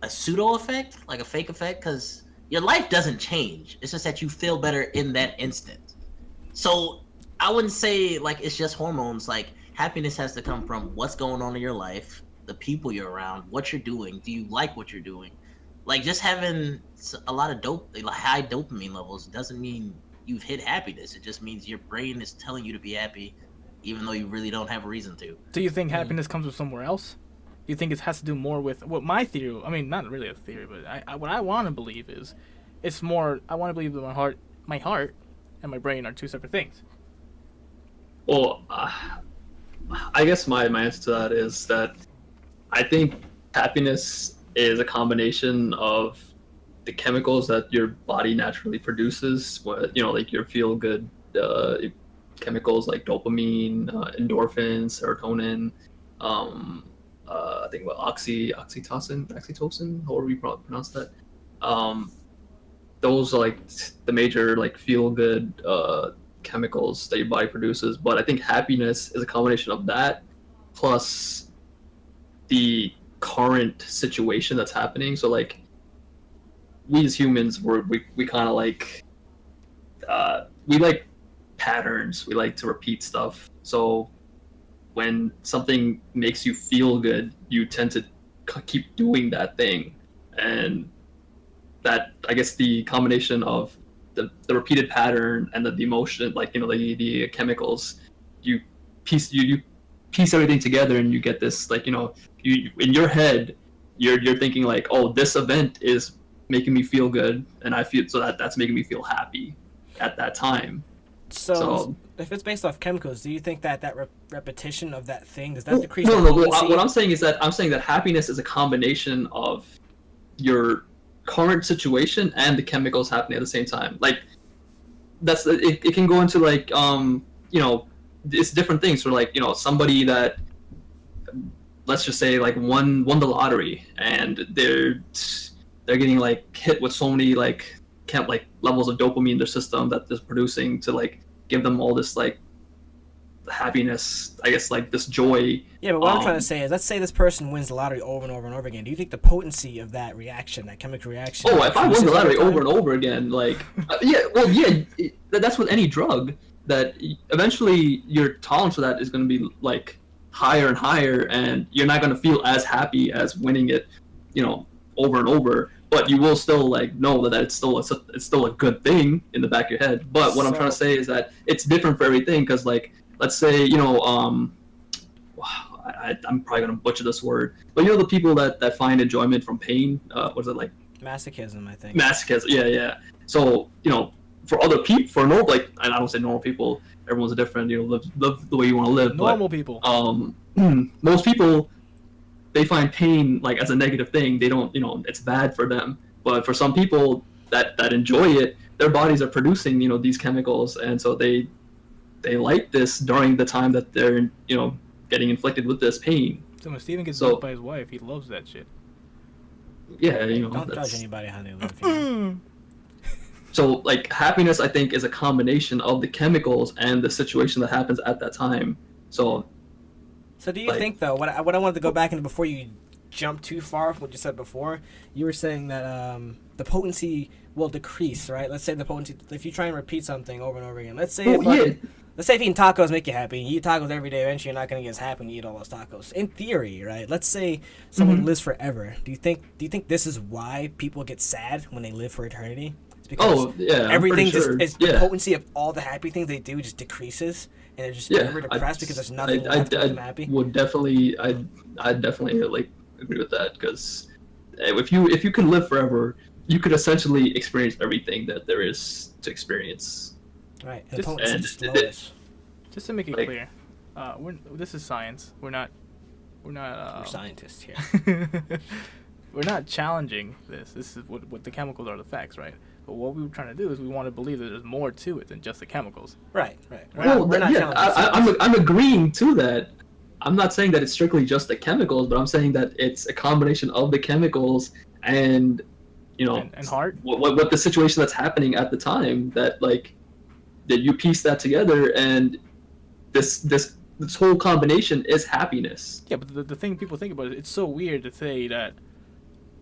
a pseudo effect, like a fake effect, because your life doesn't change. It's just that you feel better in that instant. So I wouldn't say like it's just hormones. Like happiness has to come from what's going on in your life, the people you're around, what you're doing. Do you like what you're doing? Like just having a lot of like high dopamine levels doesn't mean you've hit happiness. It just means your brain is telling you to be happy, even though you really don't have a reason to. Do you think happiness comes from somewhere else? Do you think it has to do more with what my theory? I mean, not really a theory, but what I want to believe is, it's more. I want to believe that my heart, and my brain are two separate things. Well, I guess my answer to that is that I think happiness is a combination of the chemicals that your body naturally produces. What like your feel good chemicals like dopamine, endorphins, serotonin. I think about oxytocin, however you pronounce that. Those are like the major like feel good chemicals that your body produces. But I think happiness is a combination of that plus the current situation that's happening. So like we as humans, we kind of like we like patterns. We like to repeat stuff. So when something makes you feel good, you tend to keep doing that thing, and that I guess the combination of the repeated pattern and the emotion, like the chemicals, you piece everything together, and you get this like you in your head, you're thinking like, oh, this event is making me feel good, and I feel so that's making me feel happy at that time. So if it's based off chemicals, do you think that repetition of that thing, does that decrease no, the no, potency? what I'm saying is that happiness is a combination of your current situation and the chemicals happening at the same time. Like that's it can go into like it's different things. So like somebody that, let's just say, like won the lottery, and they're getting like hit with so many like levels of dopamine in their system that they're producing to like give them all this like happiness, I guess, like this joy. Yeah, but what I'm trying to say is, let's say this person wins the lottery over and over and over again. Do you think the potency of that reaction, that chemical reaction? Oh, if I won the lottery over and over again, like that's with any drug. That eventually your tolerance for that is going to be like higher and higher, and you're not going to feel as happy as winning it, over and over. But you will still like know that it's still a good thing in the back of your head. But what I'm trying to say is that it's different for everything, because like let's say I'm probably gonna butcher this word, but the people that find enjoyment from pain, what is it like? Masochism, I think. Masochism, yeah. So for other people, for normal, like, and I don't say normal people, everyone's different. Live the way you want to live. Normal people. Most people, they find pain like as a negative thing. They don't, it's bad for them. But for some people that enjoy it, their bodies are producing, these chemicals, and so they like this during the time that they're, getting inflicted with this pain. So when Steven gets beat by his wife, he loves that shit. Yeah, Don't judge anybody how they live. So like happiness, I think, is a combination of the chemicals and the situation that happens at that time. So do you think, though, what I wanted to go back into before you jump too far from what you said before, you were saying that the potency will decrease, right? Let's say the potency, if you try and repeat something over and over again. Let's say let's say if eating tacos make you happy, you eat tacos every day, eventually you're not going to get as happy when you eat all those tacos. In theory, right? Let's say someone lives forever. Do you think this is why people get sad when they live for eternity? It's because everything the potency of all the happy things they do just decreases, and they're just never depressed because there's nothing left to make them happy. I'd definitely like agree with that, because if you can live forever, you could essentially experience everything that there is to experience. Right. Just to make it clear, this is science. We're scientists here. We're not challenging this. This is what the chemicals are, the facts, right? But what we were trying to do is we want to believe that there's more to it than just the chemicals. Right. We're not challenging. I'm agreeing to that. I'm not saying that it's strictly just the chemicals, but I'm saying that it's a combination of the chemicals and and heart. What the situation that's happening at the time, that like that you piece that together, and this whole combination is happiness. Yeah, but the thing people think about it, it's so weird to say that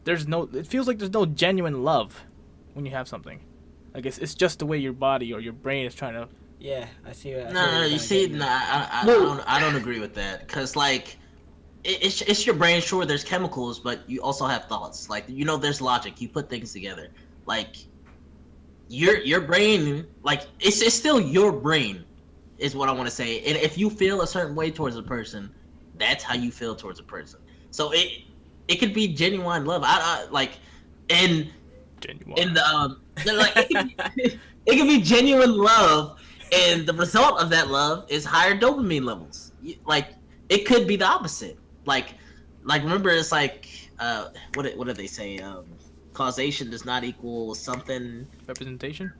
it feels like there's no genuine love when you have something. Like it's just the way your body or your brain is trying to Yeah, I see. I see what No, you're you kinda see, getting nah, at. I don't agree with that. Cause like, it's your brain. Sure, there's chemicals, but you also have thoughts. Like, there's logic. You put things together. Like, your brain, like it's still your brain, is what I want to say. And if you feel a certain way towards a person, that's how you feel towards a person. So it could be genuine love. I like, and in Genuine. the like it can be genuine love, and the result of that love is higher dopamine levels. Like it could be the opposite. Like remember, it's like what did they say? Causation does not equal something. Representation.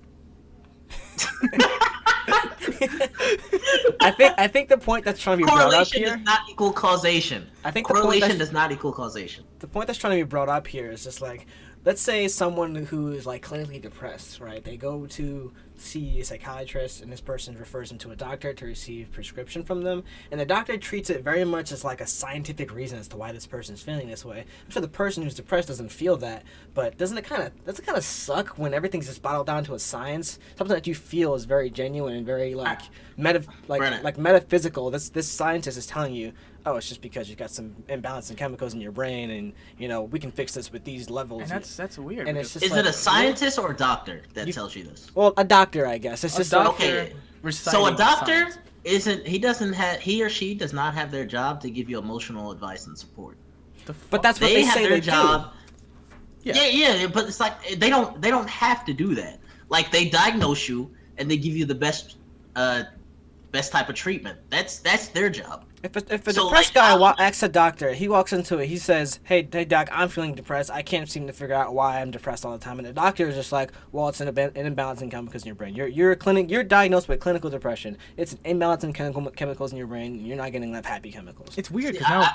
I think the point that's trying to be brought up Correlation here. does not equal causation. I think the point correlation that's- does not equal causation. The point that's trying to be brought up here is just like, let's say someone who is like clinically depressed, right? They go to see a psychiatrist, and this person refers them to a doctor to receive prescription from them, and the doctor treats it very much as like a scientific reason as to why this person's feeling this way. I'm sure the person who's depressed doesn't feel that, but doesn't it kind of suck when everything's just bottled down to a science? Something that you feel is very genuine and very like Brennan. like metaphysical. This scientist is telling you, oh, it's just because you've got some imbalance in chemicals in your brain, and we can fix this with these levels. And that's weird. And it's because just Is it like, a scientist or a doctor that tells you this? well, a doctor, I guess. It's a just doctor okay. reciting So a doctor science. he or she does not have their job to give you emotional advice and support. The But fuck? that's what They they have say their they job. Yeah. Yeah, but it's like they don't have to do that. Like they diagnose you and they give you the best type of treatment. That's their job. do. If a So, depressed like, guy asks a doctor, he walks into it, he says, hey doc, I'm feeling depressed. I can't seem to figure out why I'm depressed all the time. And the doctor is just like, well, it's an imbalance in chemicals in your brain. You're diagnosed with clinical depression. It's an imbalance in chemicals in your brain, and you're not getting enough happy chemicals. It's weird See, because now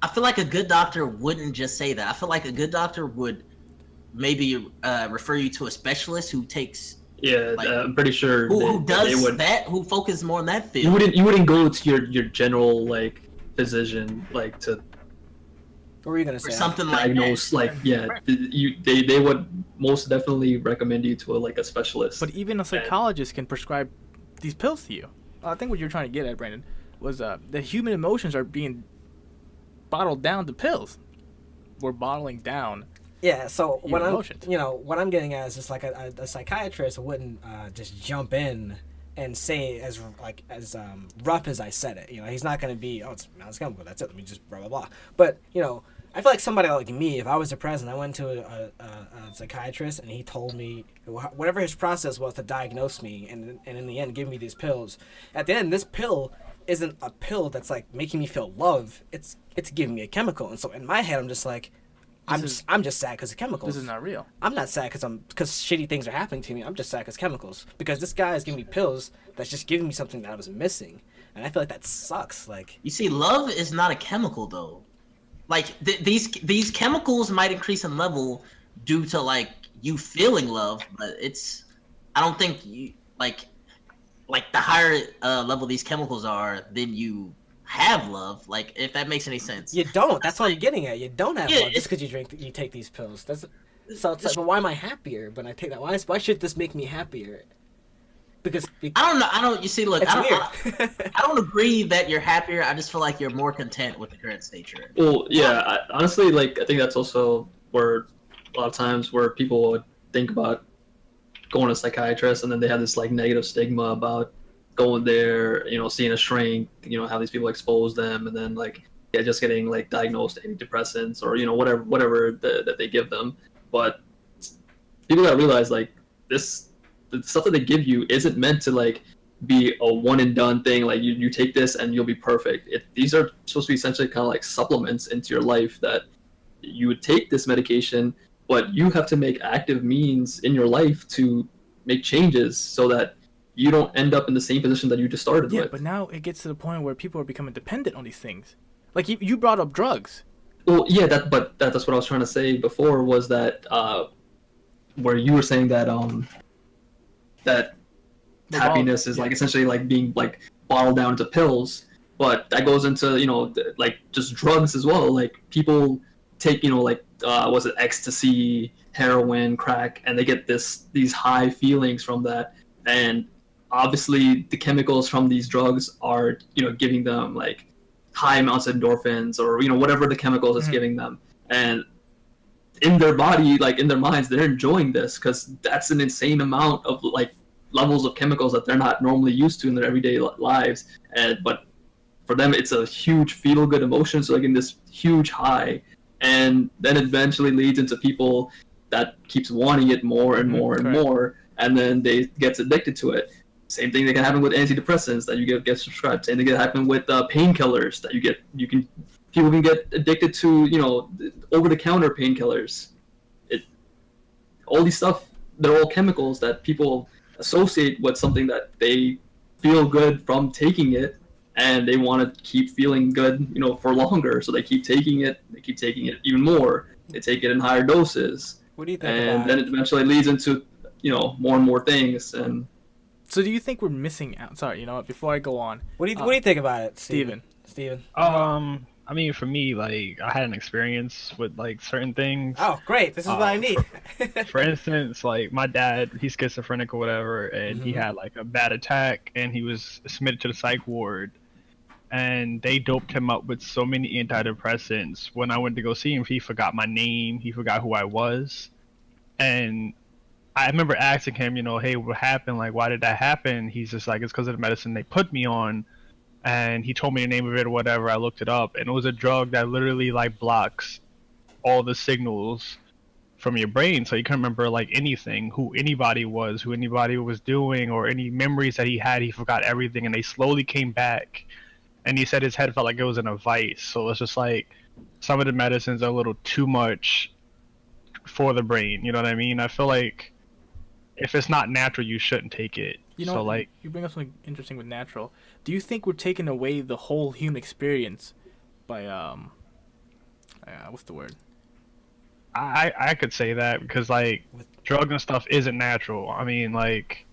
I feel like a good doctor wouldn't just say that. I feel like a good doctor would maybe refer you to a specialist who takes Yeah, Like, I'm pretty sure who they does would. that, who focuses more on that You field. wouldn't go to your general like physician like to What were you gonna Or say? something like diagnose that. they would most definitely recommend you to a specialist. But even a psychologist can prescribe these pills to you. I think what you're trying to get at, Brandon, was the human emotions are being bottled down to pills. We're bottling down. Yeah, so Your what I'm, emotions. what I'm getting at is just like a psychiatrist wouldn't just jump in and say as rough as I said it. He's not going to be, oh, it's chemical, that's it, let me just blah, blah, blah. But, I feel like somebody like me, if I was depressed and I went to a psychiatrist and he told me whatever his process was to diagnose me and in the end give me these pills, at the end, this pill isn't a pill that's like making me feel love, it's giving me a chemical. And so in my head, I'm just like, I'm just sad because of chemicals. This is not real. I'm not sad because shitty things are happening to me. I'm just sad because chemicals. Because this guy is giving me pills that's just giving me something that I was missing, and I feel like that sucks. Like, You see, love is not a chemical though. Like these chemicals might increase in level due to like you feeling love, but I don't think you like the higher level these chemicals are, then you have love. Like if that makes any sense. you don't. That's what I'm getting at. You don't have Yeah, love just because you take these pills. So it's like, but why am I happier when I take that? Why should this make me happier? Because I don't know. I don't. You see, look, it's I don't agree that you're happier. I just feel like you're more content with the current state you're in. Well, yeah, honestly, like I think that's also where a lot of times where people would think about going to a psychiatrist, and then they have this like negative stigma about going there, seeing a shrink, how these people expose them, and then like just getting like diagnosed antidepressants or whatever that they give them. But people gotta realize like the stuff that they give you isn't meant to like be a one and done thing. Like you take this and you'll be perfect. These are supposed to be essentially kind of like supplements into your life that you would take this medication, but you have to make active means in your life to make changes so that you don't end up in the same position that you just started Yeah, with. but now it gets to the point where people are becoming dependent on these things. Like you brought up drugs. Well, yeah, that's what I was trying to say before was that where you were saying that that happiness is like essentially like being like bottled down to pills, but that goes into like just drugs as well. Like people take was it ecstasy, heroin, crack, and they get these high feelings from that. And obviously the chemicals from these drugs are, giving them like high amounts of endorphins or whatever the chemicals it's giving them, and in their body, like in their minds, they're enjoying this because that's an insane amount of like levels of chemicals that they're not normally used to in their everyday lives. And but for them, it's a huge feel good emotion. So like in this huge high, and then it eventually leads into people that keeps wanting it more and more and more, and then they gets addicted to it. Same thing that can happen with antidepressants that you get subscribed. Same thing can happen with painkillers that people can get addicted to, over-the-counter painkillers. All these stuff, they're all chemicals that people associate with something that they feel good from taking it, and they want to keep feeling good, for longer. So they keep taking it. They keep taking it even more. They take it in higher doses. What do you think and about then it eventually leads into, more and more things. And So do you think we're missing out? Sorry, you know what? Before I go on, what do you think about it, Steven? I mean, for me, like, I had an experience with like certain things. Oh, great! This is what I need. For instance, like my dad, he's schizophrenic or whatever, and he had like a bad attack, and he was submitted to the psych ward, and they doped him up with so many antidepressants. When I went to go see him, he forgot my name, he forgot who I was, and I remember asking him, hey, what happened? Like, why did that happen? He's just like, it's because of the medicine they put me on. And he told me the name of it or whatever. I looked it up, and it was a drug that literally like blocks all the signals from your brain, so you can't remember like anything, who anybody was doing, or any memories that he had. He forgot everything, and they slowly came back. And he said his head felt like it was in a vice. So it's just like some of the medicines are a little too much for the brain. You know what I mean? I feel like if it's not natural, you shouldn't take it. So like, you bring up something interesting with natural. Do you think we're taking away the whole human experience by what's the word? I could say that because like drugs and stuff isn't natural. I mean, like,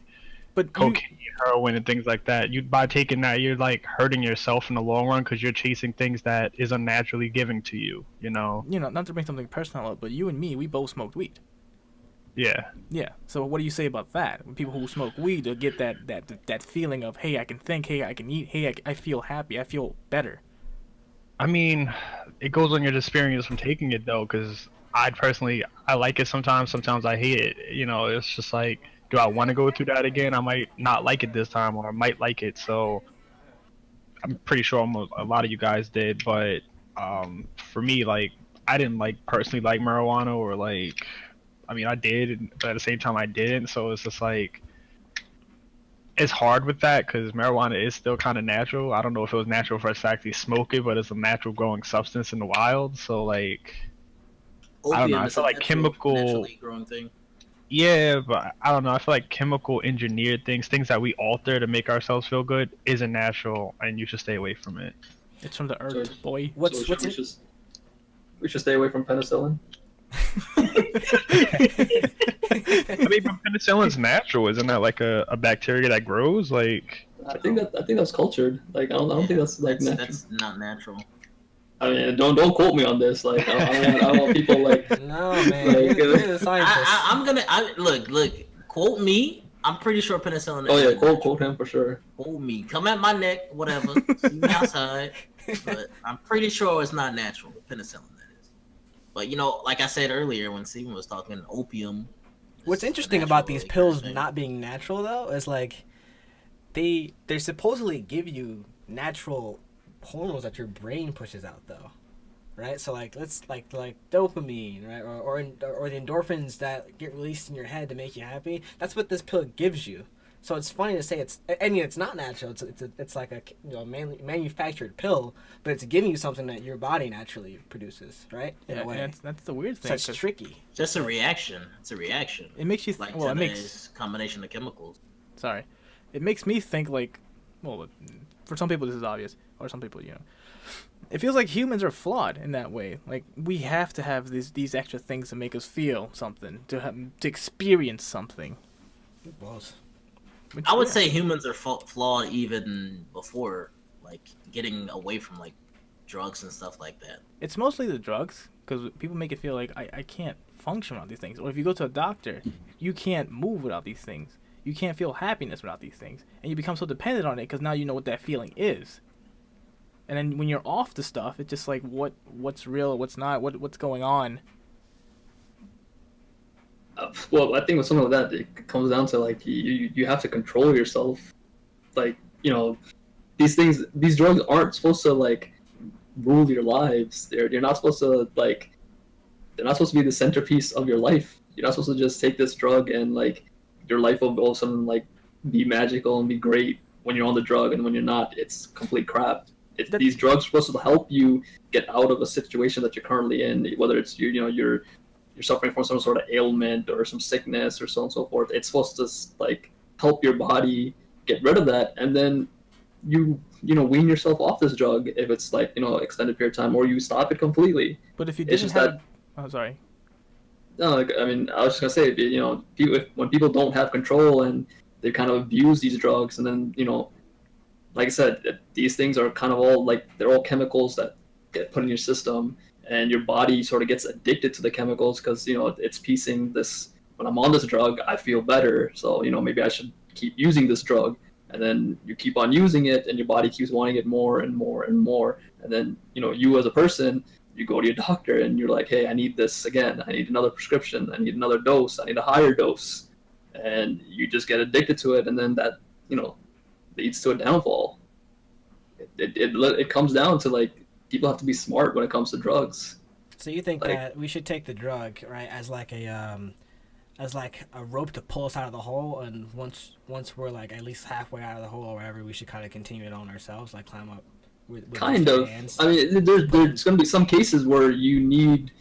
but cocaine, heroin, and things like that. By taking that, you're like hurting yourself in the long run because you're chasing things that is unnaturally given to you. Not to bring something personal up, but you and me, we both smoked weed. Yeah. Yeah. So what do you say about that? When people who smoke weed, they'll get that feeling of, hey, I can think, hey, I can eat, hey, I feel happy, I feel better. I mean, it goes on your experience from taking it though, because I like it sometimes. Sometimes I hate it. It's just like, do I want to go through that again? I might not like it this time, or I might like it. So I'm pretty sure a lot of you guys did, but for me, like, I didn't personally like marijuana, or like. I mean, I did, but at the same time, I didn't. So it's just like, it's hard with that because marijuana is still kind of natural. I don't know if it was natural for us to actually smoke it, but it's a natural growing substance in the wild. So like, Opium I don't know. I is feel a like chemical. naturally growing thing. Yeah, but I don't know. I feel like chemical engineered things that we alter to make ourselves feel good, isn't natural, and you should stay away from it. It's from the earth, boy. we should stay away from penicillin. I mean, but penicillin's natural, isn't that like a bacteria that grows? Like, I think that's cultured. Like, I don't think that's like natural. That's not natural. I mean, don't quote me on this. Like, I don't want people like. No, man. Like, You're the scientist. I'm gonna look. Quote me. I'm pretty sure penicillin. Oh yeah, is quote him for sure. Quote me. Come at my neck, whatever. See me outside. But I'm pretty sure it's not natural. Penicillin. But like I said earlier when Steven was talking, opium. What's interesting about these pills not being natural though is like they supposedly give you natural hormones that your brain pushes out though, right? So like let's like dopamine, right, or the endorphins that get released in your head to make you happy. That's what this pill gives you. So it's funny to say it's not natural. It's like a manufactured pill, but it's giving you something that your body naturally produces, right? In a way. Yeah, that's the weird thing. So it's tricky. Just a reaction. It's a reaction. It makes you Like it makes today's combination of chemicals. Sorry, it makes me think like, well, for some people this is obvious, or some people it feels like humans are flawed in that way. Like we have to have these extra things to make us feel something, to experience something. It was. Which, I would say humans are flawed even before like getting away from like drugs and stuff like that. It's mostly the drugs, because people make it feel like I can't function without these things. Or if you go to a doctor, you can't move without these things. you can't feel happiness without these things, and you become so dependent on it because now you know what that feeling is. And then when you're off the stuff, it's just like what's real, what's not, what's going on. Well, I think with something like that, it comes down to like you have to control yourself. Like, you know, these drugs aren't supposed to like rule your lives. You're not supposed to like, they're not supposed to be the centerpiece of your life. You're not supposed to just take this drug and like your life will all of a sudden like be magical and be great when you're on the drug, and when you're not, it's complete crap. These drugs are supposed to help you get out of a situation that you're currently in, whether it's you're suffering from some sort of ailment or some sickness or so on and so forth. It's supposed to like help your body get rid of that, and then you wean yourself off this drug if it's like extended period of time, or you stop it completely. But if you It's didn't just have, that. oh sorry, No, like, I mean, I was just gonna say, when people don't have control and they kind of abuse these drugs, and then like I said, these things are kind of all like they're all chemicals that get put in your system, and your body sort of gets addicted to the chemicals because it's piecing this. When I'm on this drug, I feel better, so maybe I should keep using this drug, and then you keep on using it, and your body keeps wanting it more and more and more, and then you as a person, you go to your doctor and you're like, hey, I need this again. I need another prescription. I need another dose. I need a higher dose, and you just get addicted to it, and then that leads to a downfall. It comes down to like people have to be smart when it comes to drugs. So you think Like- that we should take the drug, right, as like a rope to pull us out of the hole, and once we're like at least halfway out of the hole or whatever, we should kind of continue it on ourselves, like climb up with Kind just our of. hands. I mean, there's going to be some cases where you need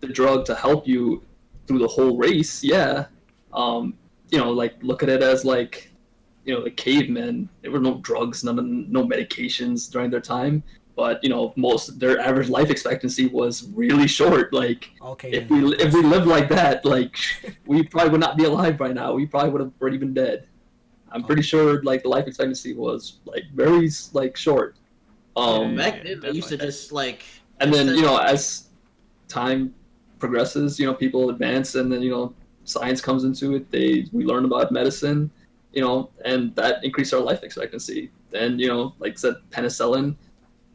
the drug to help you through the whole race. Yeah. Like look at it as like, the cavemen. There were no drugs, no medications during their time. But most their average life expectancy was really short. Like Okay. if we lived like that, like we probably would not be alive right now. We probably would have already been dead. I'm pretty sure like the life expectancy was like very like short. Back then, they used to just like. And then as time progresses, people advance, and then science comes into it. We learn about medicine, and that increased our life expectancy. And like I said, penicillin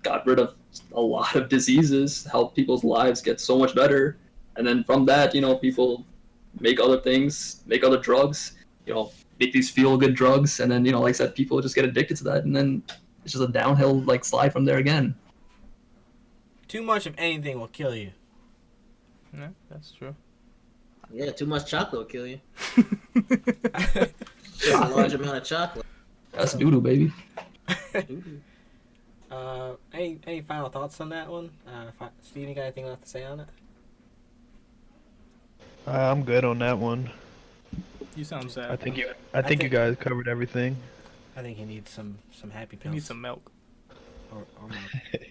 got rid of a lot of diseases, helped people's lives get so much better. And then from that, people make other things, make other drugs, make these feel good drugs, and then like I said, people just get addicted to that, and then it's just a downhill like slide from there again. Too much of anything will kill you. yeah, that's true. Yeah, too much chocolate will kill you. Just a large amount of chocolate. That's noodle, baby. Any final thoughts on that one? Steve, you got anything left to say on it? I'm good on that one. You sound sad. I think you guys covered everything. I think he needs some happy You pills. need some milk. or milk.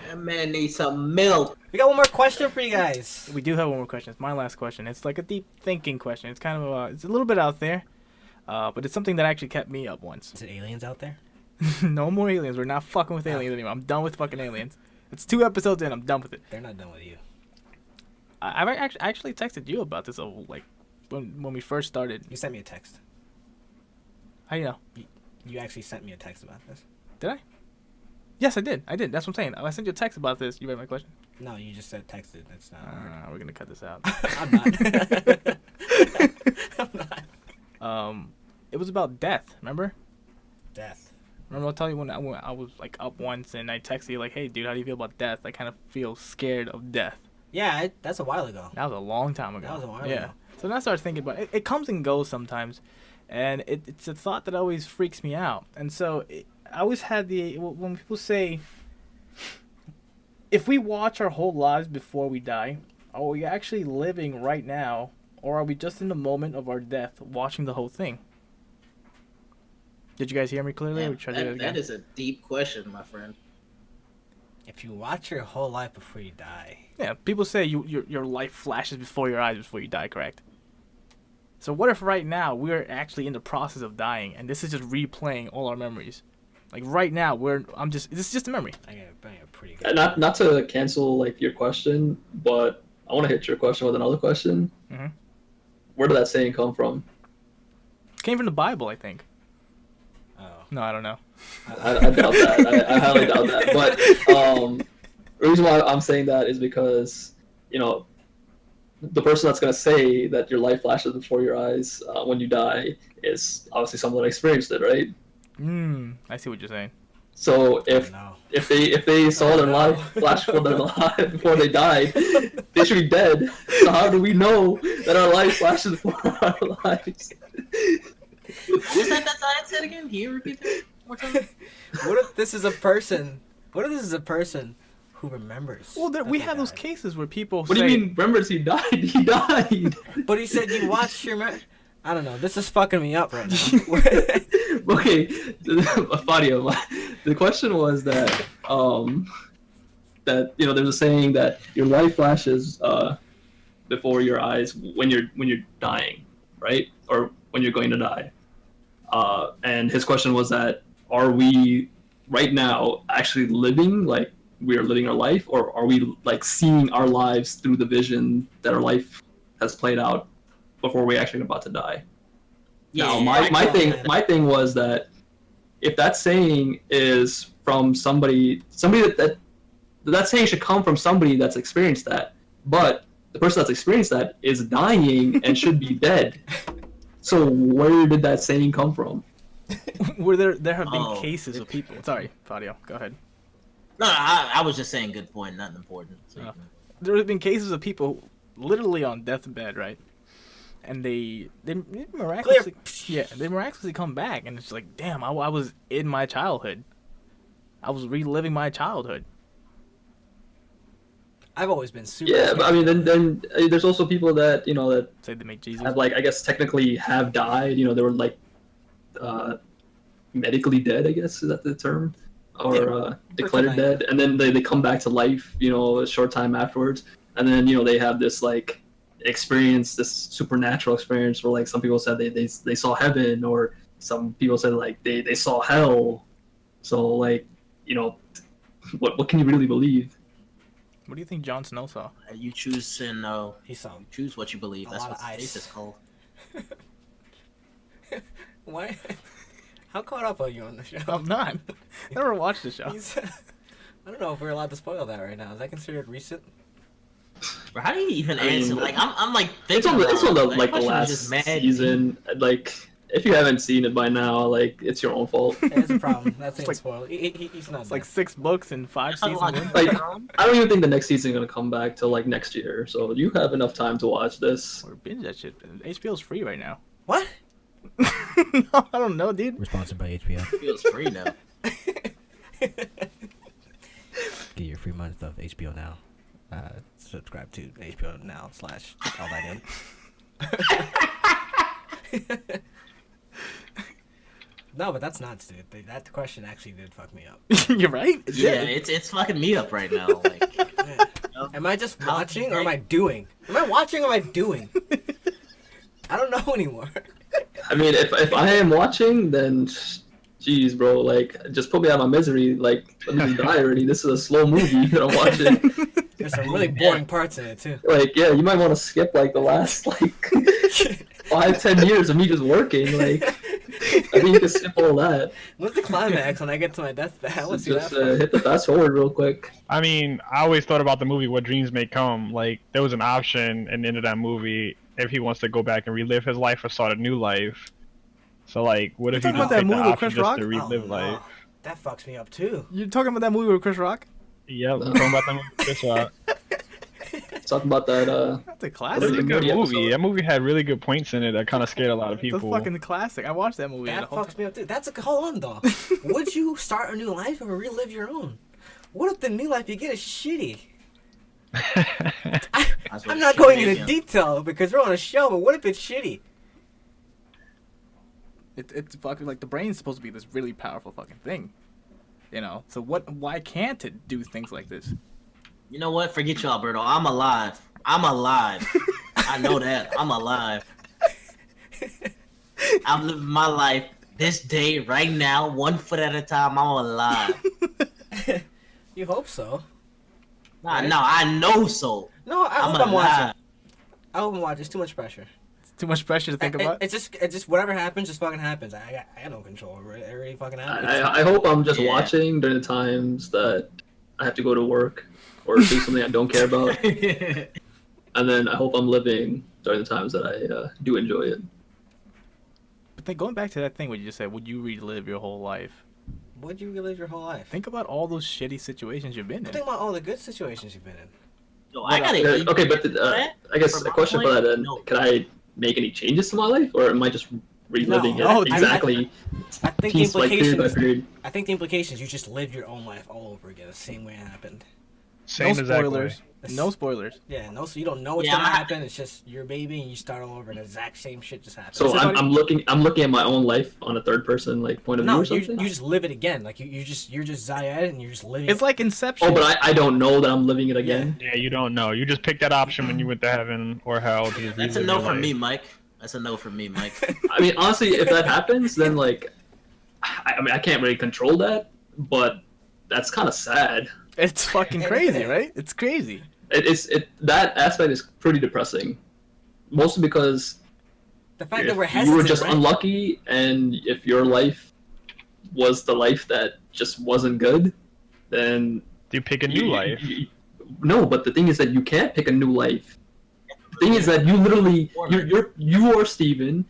That man needs some milk. We got one more question for you guys. We do have one more question. It's my last question. It's like a deep thinking question. It's kind of it's a little bit out there, but it's something that actually kept me up once. Is it aliens out there? No more aliens. We're not fucking with aliens anymore. I'm done with fucking aliens. It's 2 episodes in. I'm done with it. They're not done with you. I actually texted you about this like when we first started. You sent me a text. How you know? You actually sent me a text about this. Did I? Yes, I did. That's what I'm saying. I sent you a text about this. You read my question? No, you just said texted. That's not. We're gonna cut this out. I'm not. I'm not. It was about death. Remember? Death. Remember, I'll tell you when I was like up once and I texted you like, "Hey, dude, how do you feel about death? I kind of feel scared of death." Yeah, that's a while ago. That was a long time ago. That was a while yeah. ago. So then I started thinking about it. It comes and goes sometimes, and it's a thought that always freaks me out. And so I always had when people say, if we watch our whole lives before we die, are we actually living right now, or are we just in the moment of our death watching the whole thing? Did you guys hear me clearly? Yeah, Or try to do it again? that is a deep question, my friend. If you watch your whole life before you die. Yeah, people say your life flashes before your eyes before you die, correct? So what if right now we're actually in the process of dying and this is just replaying all our memories? Like right now this is just a memory. I got a pretty good. Not to cancel like your question, but I want to hit your question with another question. Mhm. Where did that saying come from? Came from the Bible, I think. Oh. No, I don't know. I doubt that. I highly doubt that. But the reason why I'm saying that is because, you know, the person that's going to say that your life flashes before your eyes when you die is obviously someone that experienced it, right? I see what you're saying. So if No. if they saw their life flash before their life before they died, they should be dead. So how do we know that our life flashes before our lives? What's that I said again? Can you repeat that one more time? What if this is a person? What if this is a person who remembers? Well, that we they have those died? cases where people What say, do you mean? Remembers he died? He died. But he said you watched your. I don't know. This is fucking me up right now. Okay, Fadio, the question was that that there's a saying that your life flashes before your eyes when you're dying, right? Or when you're going to die. And his question was that, are we right now actually living like we are living our life, or are we like seeing our lives through the vision that our life has played out before we actually about to die? Now, my thing was that if that saying is from somebody that saying should come from somebody that's experienced that, but the person that's experienced that is dying and should be dead. So where did that saying come from? where there have been cases of people. Sorry, Fadio, go ahead. No, I was just saying good point, nothing important. So There have been cases of people literally on deathbed, right? And they miraculously they miraculously come back, and it's like, damn, I was in my childhood. I was reliving my childhood. I've always been super. Yeah, but I mean, then there's also people that that Say they make Jesus. have like, I guess technically have died. They were like medically dead, I guess, is that the term, or declared dead, and then they come back to life, a short time afterwards, and then they have this like experience, this supernatural experience where like some people said they saw heaven, or some people said like they saw hell. So like what can you really believe? What do you think Jon Snow saw? you choose to know. He saw Choose what you believe. a That's lot what of the ice. case is called. Why? How caught up are you on the show? I'm not. Never watched the show. I don't know if we're allowed to spoil that right now. Is that considered recent? Bro, how do you even I mean, answer? Like I'm like It's thinking. on the about it. like the That question was last just mad to me. season. Like, if you haven't seen it by now, like, it's your own fault. There's a problem. That's It's like spoiled. He's not. It's like 6 books and 5 That's a lot. seasons. Like, I don't even think the next season's gonna come back till like next year. So you have enough time to watch this. Or binge that shit. HBO's free right now. What? No, I don't know, dude. We're sponsored by HBO. Feels free now. Get your free month of HBO Now. Subscribe to HBO Now / allnitein. No, but that's nuts, dude. That question actually did fuck me up. You're right. Yeah, it's fucking me up right now. Like, Yeah. Am I just watching or am I doing? Am I watching or am I doing? I don't know anymore. I mean, if I am watching, then, jeez, bro, like, just put me out of my misery. Like, let me just die already. This is a slow movie that I'm watching. There's some really boring parts in it too. Like, yeah, you might want to skip like the last like 5-10 years of me just working. Like, I think you can skip all that. What's the climax when I get to my deathbed? I want to see Just that. hit the fast forward real quick. I mean, I always thought about the movie What Dreams May Come. Like, there was an option in the end of that movie if he wants to go back and relive his life or start a new life. So, like, what if You you talking just about that take the movie with option Chris just Rock? to relive no. life? That fucks me up too. You're talking about that movie with Chris Rock? Yep, I'm talking about that movie with Chris Rock. Talking about that. That's a It's classic. a good Episode. movie. That movie had really good points in it that kind of scared a lot of That's a people. fucking classic. I watched that movie. That the whole fucks me up too. Hold on though. Would you start a new life or relive your own? What if the new life you get is shitty? I'm not going into detail because we're on a show, but what if it's shitty? It's fucking like the brain's supposed to be this really powerful fucking thing, So why can't it do things like this? You know what? Forget you, Alberto. I'm alive. I know that. I'm alive. I'm living my life this day, right now, 1 foot at a time. I'm alive. You hope so. Nah, no, I know so. No, I I'm hope I'm watching. alive. I hope I'm watching. It's too much pressure. Too much pressure to think about. It's just whatever happens, just fucking happens. I got no control over it. It already fucking happens. I hope I'm just Yeah. watching during the times that I have to go to work or do something I don't care about, and then I hope I'm living during the times that I do enjoy it. But then going back to that thing where you just said, would you relive your whole life? Would you relive your whole life? Think about all those shitty situations you've been in. Think about all the good situations you've been in. Yo, I gotta. Okay, but I guess For a my question for point, that then: no. can I make any changes to my life, or am I just reliving No, it exactly I think piece by period by period? I think the implications, you just live your own life all over again, the same way it happened. Same No exact way. spoilers. No spoilers. Yeah, no, so you don't know what's Yeah, gonna I- happen. It's just your baby, and you start all over. The exact same shit just happens. So Somebody- I'm looking at my own life on a third person like point of view no, or you something. just live it again. Like you're just Zayed, and you're just living. It's like Inception. Oh, but I don't know that I'm living it again. Yeah, you don't know. You just picked that option when you went to heaven or hell. To just That's a relive no your for life. me, Mike. That's a no for me, Mike. I mean, honestly, if that happens, then like, I mean, I can't really control that, but that's kind of sad. It's fucking crazy, right? It's crazy. That aspect is pretty depressing, mostly because the fact that if we're you hesitant, were just right? unlucky, and if your life was the life that just wasn't good, then You pick a new life. no, but the thing is that you can't pick a new life. The thing is that you literally you are Steven.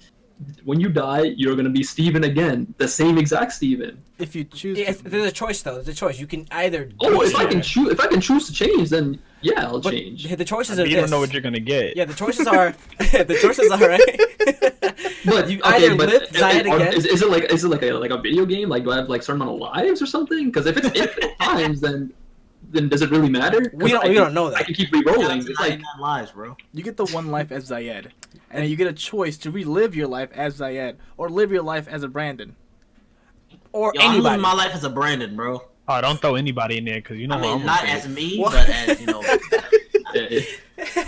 When you die, you're gonna be Steven again, the same exact Steven. If you choose. Yeah, to- there's a choice though. There's a choice. You can either. Oh, do if I shit- can choose to change, then yeah, I'll but change. The choices But are you this. don't know what you're gonna get. Yeah, the choices are. The choices are right. But you okay, either but live Zayed again. is it like a video game? Like, do I have like certain amount of lives or something? Because if it's infinite times, then does it really matter? 'Cause We I don't know that. I can keep re-rolling. It's It's like 99 lives, bro. You get the one life as Zayed, and then you get a choice to relive your life as Zayed or live your life as a Brandon. Or Yo, I'm anybody. living my life as a Brandon, bro. Oh, don't throw anybody in there because you know I what mean, I'm not gonna as say. me, What? but as you know. eh,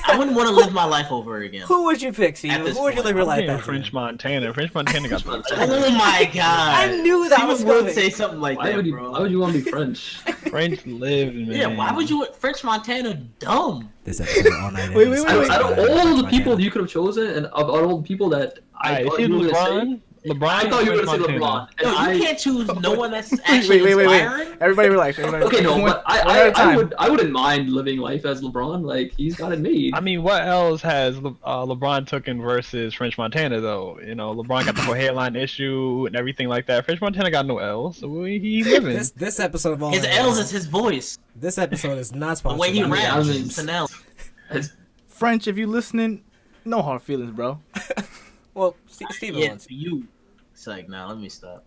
I wouldn't want to live my life over again. Who would you pick, Steven? At this Who would you point, live your I'm life getting as? French Montana. French Montana got the Oh my god! I knew that Steven was would coming. say something like why that, would you? bro. Why would you want to be French? French lives, man. Yeah, why would you? French Montana, dumb. This episode of All Night Wait, In wait, is wait, sponsored wait. Out of by all the French people Montana. you could have chosen, and of all the people that I Alright, thought see you were gonna say, LeBron. I thought you were French gonna say Montana. LeBron. And Yo, you can't choose no one that's Wait, actually wait. inspiring. Everybody relax. Everybody Okay, no, one, but one at a time. I wouldn't mind living life as LeBron. Like, he's got it made. I mean, what else has LeBron taken versus French Montana though? You know, LeBron got the whole hairline issue and everything like that. French Montana got no L, so he living. This episode of All His Night L's In- is his voice, This episode is not the sponsored way he by I raps. mean- It's an L. French, if you listening, no hard feelings, bro. Well, Steven Yeah, wants. for you. It's like, nah, let me stop.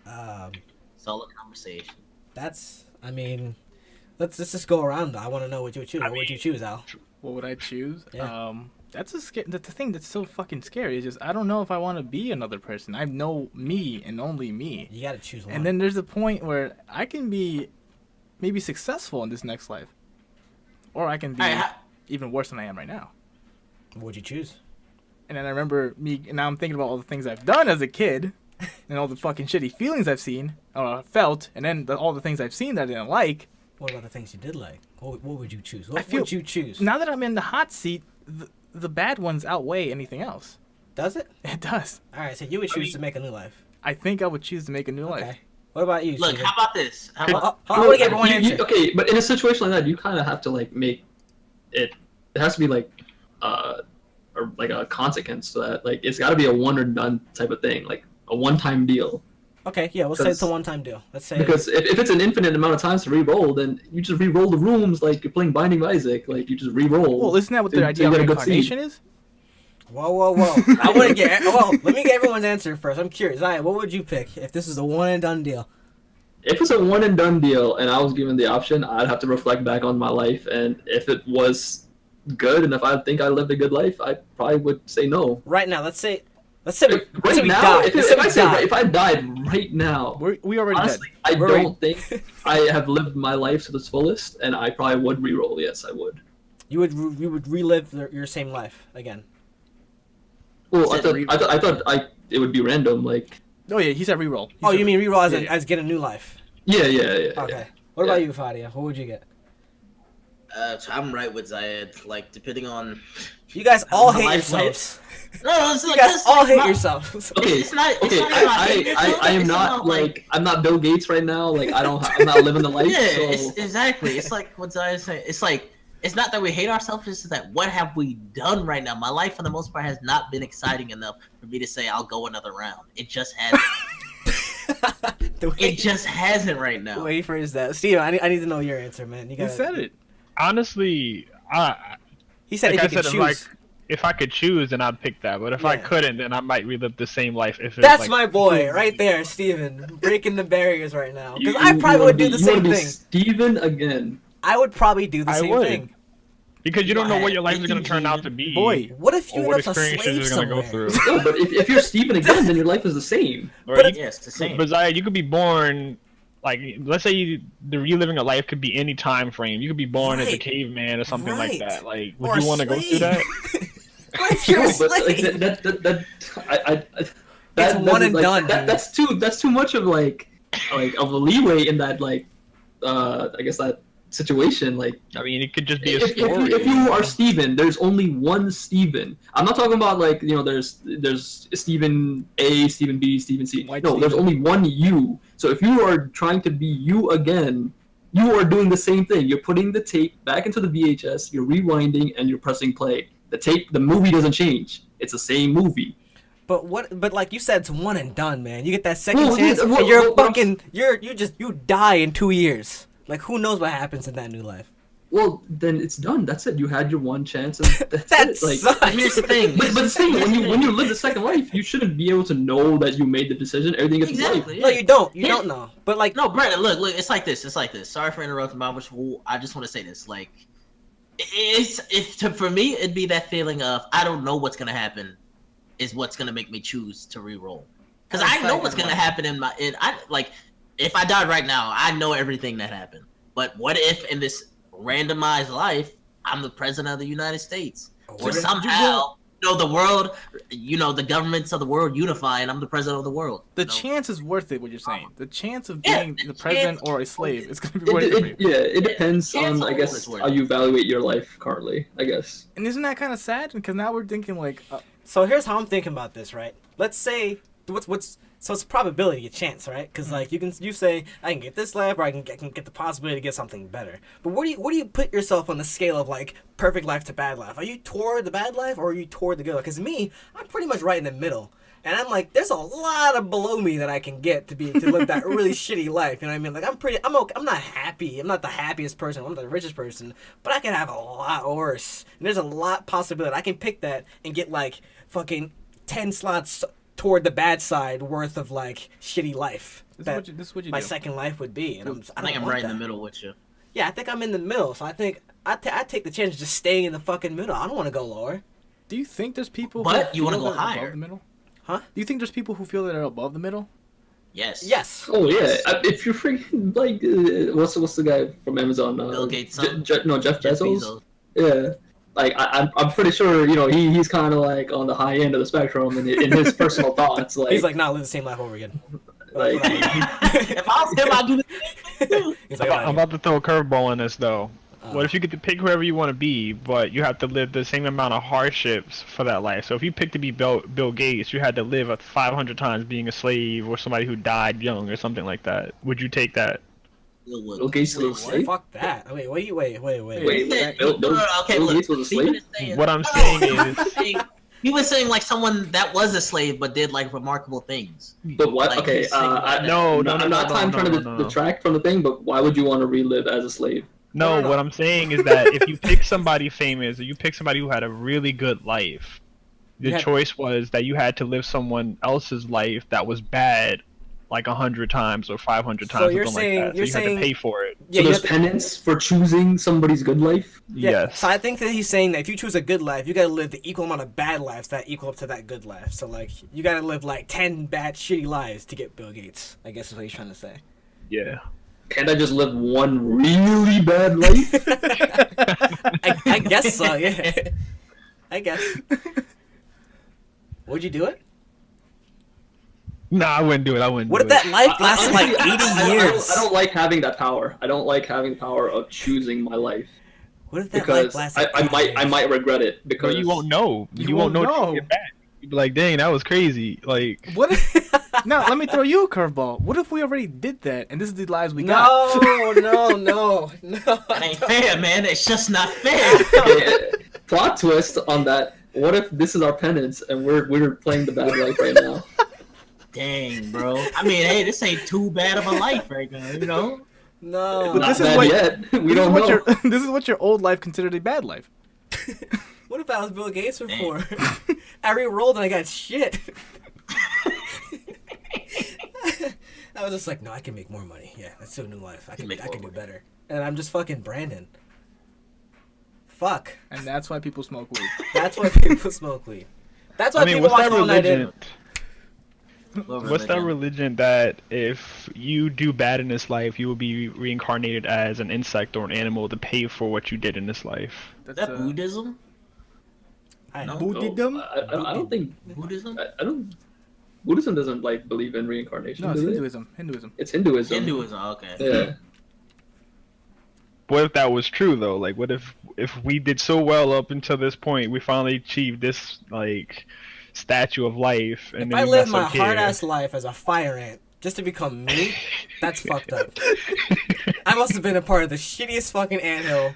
Um, Solo conversation. that's. I mean, let's just go around. Though. I want to know what you would choose. What would you choose, Al? What would I choose? Yeah. That's the thing that's so fucking scary. Is just I don't know if I want to be another person. I know me and only me. You got to choose one. And then there's a point where I can be maybe successful in this next life, or I can be Alright, even worse than I am right now. what would you choose? And then I remember me, and now I'm thinking about all the things I've done as a kid, and all the fucking shitty feelings I've seen or felt, and then all the things I've seen that I didn't like. What about the things you did like? What would you choose? What I feel- would you choose? Now that I'm in the hot seat, the bad ones outweigh anything else. Does it? It does. All right, so you would choose to make a new life. I think I would choose to make a new life. Okay. What about you? Look, Steven? how about this? How about I want to get everyone answer. Okay, but in a situation like that, you kind of have to like make it. It has to be like, or like a consequence to that. Like, it's got to be a one or done type of thing, like a one-time deal. Okay, yeah, let's say it's a one-time deal. Let's say Because if it's an infinite amount of times to re-roll, then you just re-roll the rooms like you're playing Binding of Isaac. Like, you just re-roll. Well, isn't that what the So idea you of get a good seed. reincarnation is? Whoa! I want to get. Well, let me get everyone's answer first. I'm curious. All right, what would you pick if this is a one and done deal? If it's a one and done deal and I was given the option, I'd have to reflect back on my life, and if it was good and if I think I lived a good life, I probably would say no. Right now, let's say let's say Right we now, died. if I died right now, We already honestly, dead. I We're don't think I have lived my life to the fullest, and I probably would re-roll. Yes, I would. you would relive your same life again. Well, I Said thought, re-roll. it would be random. Like, Oh yeah, he said reroll. He Oh, said- you mean reroll Yeah, yeah. as get a new life? yeah. Okay. What about Yeah. you, Fadia? What would you get? I'm right with Zayed. Like, depending on You guys all My hate life yourselves. no, it's You like, guys that's all like hate my- yourselves. Okay, It's not. It's okay, not about hating yourself, I am it's not about, like I'm not Bill Gates right now. Like I'm not living the life. Yeah, so it's, exactly. It's like what Zayed saying. It's like it's not that we hate ourselves. It's that what have we done right now? My life, for the most part, has not been exciting enough for me to say I'll go another round. It just hasn't. It just hasn't right now. The way you phrase that, Steve. I need to know your answer, man. You You got said it. Honestly, He said like if I you said, could choose. if I could choose, then I'd pick that. But if I Yeah. couldn't, then I might relive the same life. If it That's was, my like, boy right there, Steven. Breaking the barriers right now. Because you- I you probably wanna would do be- the you wanna same be thing. Steven again. I would probably do the I same would. thing. because you don't know what your life is Thank going you, to turn out to Steven. be. Boy, What if you or end what up a experiences slave you're going to go somewhere? through. No, but if you're Steven again, then your life is the same. Or But you, Yes, the same. but Zaya, you could be born. Like, let's say the reliving a life could be any time frame. You could be born as a Right. caveman or something Right. like that. Like, Or would a you want to go through that? What if you're a No, but like, slave? that one and like, done, dude. That's too much of like of a leeway in that like I guess that situation. Like I mean, it could just be a if story. you are Steven, there's only one Steven. I'm not talking about like there's Steven A, Steven B, Steven C. White No, there's Steven. only one you. So if you are trying to be you again, you are doing the same thing. You're putting the tape back into the VHS, you're rewinding, and you're pressing play. The movie doesn't change. It's the same movie. But what? But like you said, it's one and done, man. You get that second Well, chance, yeah, and well, you're well, fucking. You die in 2 years. Like who knows what happens in that new life? Well, then it's done. That's it. You had your one chance, and that's That it. Like, sucks. But here's the thing. but the thing, when you live the second life, you shouldn't be able to know that you made the decision. Everything gets Exactly. No, you don't. You Yeah. don't know. But like, No, Brandon, look, it's like this. Sorry for interrupting, Bob. I just want to say this. Like, for me, it'd be that feeling of I don't know what's gonna happen, is what's gonna make me choose to re-roll. Because I know what's gonna happen if I died right now, I know everything that happened. But what if in this randomized life, I'm the president of the United States, or Dude, somehow, the world, the governments of the world unify, and I'm the president of the world. The you know? chance is worth it. What you're saying. The chance of Yeah, being the the president chance- or a slave is gonna be worth it. For you. It depends Yeah, on it's I all guess this work. how you evaluate your life currently. I guess. And isn't that kind of sad? Because now we're thinking like, so here's how I'm thinking about this, right? Let's say so it's probability, a chance, right? Because like you say I can get this life, or I can get the possibility to get something better. But what do you put yourself on the scale of like perfect life to bad life? Are you toward the bad life, or are you toward the good life? Because me, I'm pretty much right in the middle. And I'm like, there's a lot of below me that I can get to live that really shitty life. You know what I mean? Like I'm okay. I'm not happy. I'm not the happiest person. I'm not the richest person. But I can have a lot worse. And there's a lot possibility. I can pick that and get like fucking 10 slots toward the bad side worth of like shitty life. this is what you My do. second life would be. And I I think don't I'm want right in that. the middle with you. Yeah, I think I'm in the middle. So I think I take the chance of just staying in the fucking middle. I don't want to go lower. Do you think there's people? But who you wanna feel go that are above higher. the middle? Huh? Do you think there's people who feel that are above the middle? Yes. Yes. Oh yeah, if you're freaking like what's the guy from Amazon? Bill Gates' Je- son? Je- no, Jeff Jeff Bezos. Bezos. Yeah. Like I'm pretty sure he's kind of like on the high end of the spectrum in his personal thoughts. Like He's like, nah, live the same life over again. like If I was him, I'd do the same thing. He's I'm like, about, I'm about to throw a curveball in this though. Uh, What if you get to pick whoever you want to be, but you have to live the same amount of hardships for that life? So if you pick to be Bill Gates, you had to live 500 times being a slave or somebody who died young or something like that. Would you take that? Bill Gates was a slave? fuck that. Wait. Wait, No, no, okay, Bill look, Gates was a Steven slave? is saying- What I'm No, saying he was is- saying- he was saying like someone that was a slave but did like remarkable things. But what? Like, Okay, he's saying I'm no, not no, trying to no. detract from the thing, but why would you want to relive as a slave? No, No. what I'm saying is that if you pick somebody famous or you pick somebody who had a really good life, the You had- choice was that you had to live someone else's life that was bad like 100 times or 500 So times, you're something saying- like that. So you're you had saying- to pay for it. Yeah, So you there's have to- penance for choosing somebody's good life? Yeah, Yes. So I think that he's saying that if you choose a good life, you gotta live the equal amount of bad lives that equal up to that good life. So like, you gotta live like 10 bad, shitty lives to get Bill Gates. I guess is what he's trying to say. Yeah. Can't I just live one really bad life? I guess so. Yeah. I guess. Would you do it? Nah, I wouldn't do it. I wouldn't What do if that it. life lasted like Honestly, 80 years? I don't like having that power. I don't like having the power of choosing my life. What if that life because lasted I 8 might years? regret it But because you won't know. You won't know till you get back. You'd be like, dang, that was crazy. Like, What if? Now let me throw you a curveball. What if we already did that, and this is the lives we got? No. That ain't fair, man. It's just not fair. Okay, plot twist on that. What if this is our penance and we're playing the bad life right now? Dang, bro. I mean, hey, this ain't too bad of a life right now, you know? No. But Not this is bad what- yet. We This is don't what know. your this is what your old life considered a bad life. What if I was Bill Gates before? I re-rolled and I got shit. I was just like, no, I can make more money. Yeah, let's do a new life. I can make do more money. better. And I'm just fucking Brandon. Fuck. And that's why people smoke weed. That's why people smoke weed. That's why I mean, people what's watch that All Night In. religion? What's that religion that if you do bad in this life, you will be reincarnated as an insect or an animal to pay for what you did in this life? Is That's that Buddhism? I No. know. Buddhism? I don't think Buddhism? I don't. Buddhism doesn't like believe in reincarnation. No, it's does it? Hinduism. Hinduism. It's Hinduism. Hinduism, okay. Yeah. What if that was true though? Like, what if we did so well up until this point, we finally achieved this like statue of life, and If then I we live mess my up here? hard ass life as a fire ant just to become me, that's fucked up. I must have been a part of the shittiest fucking anthill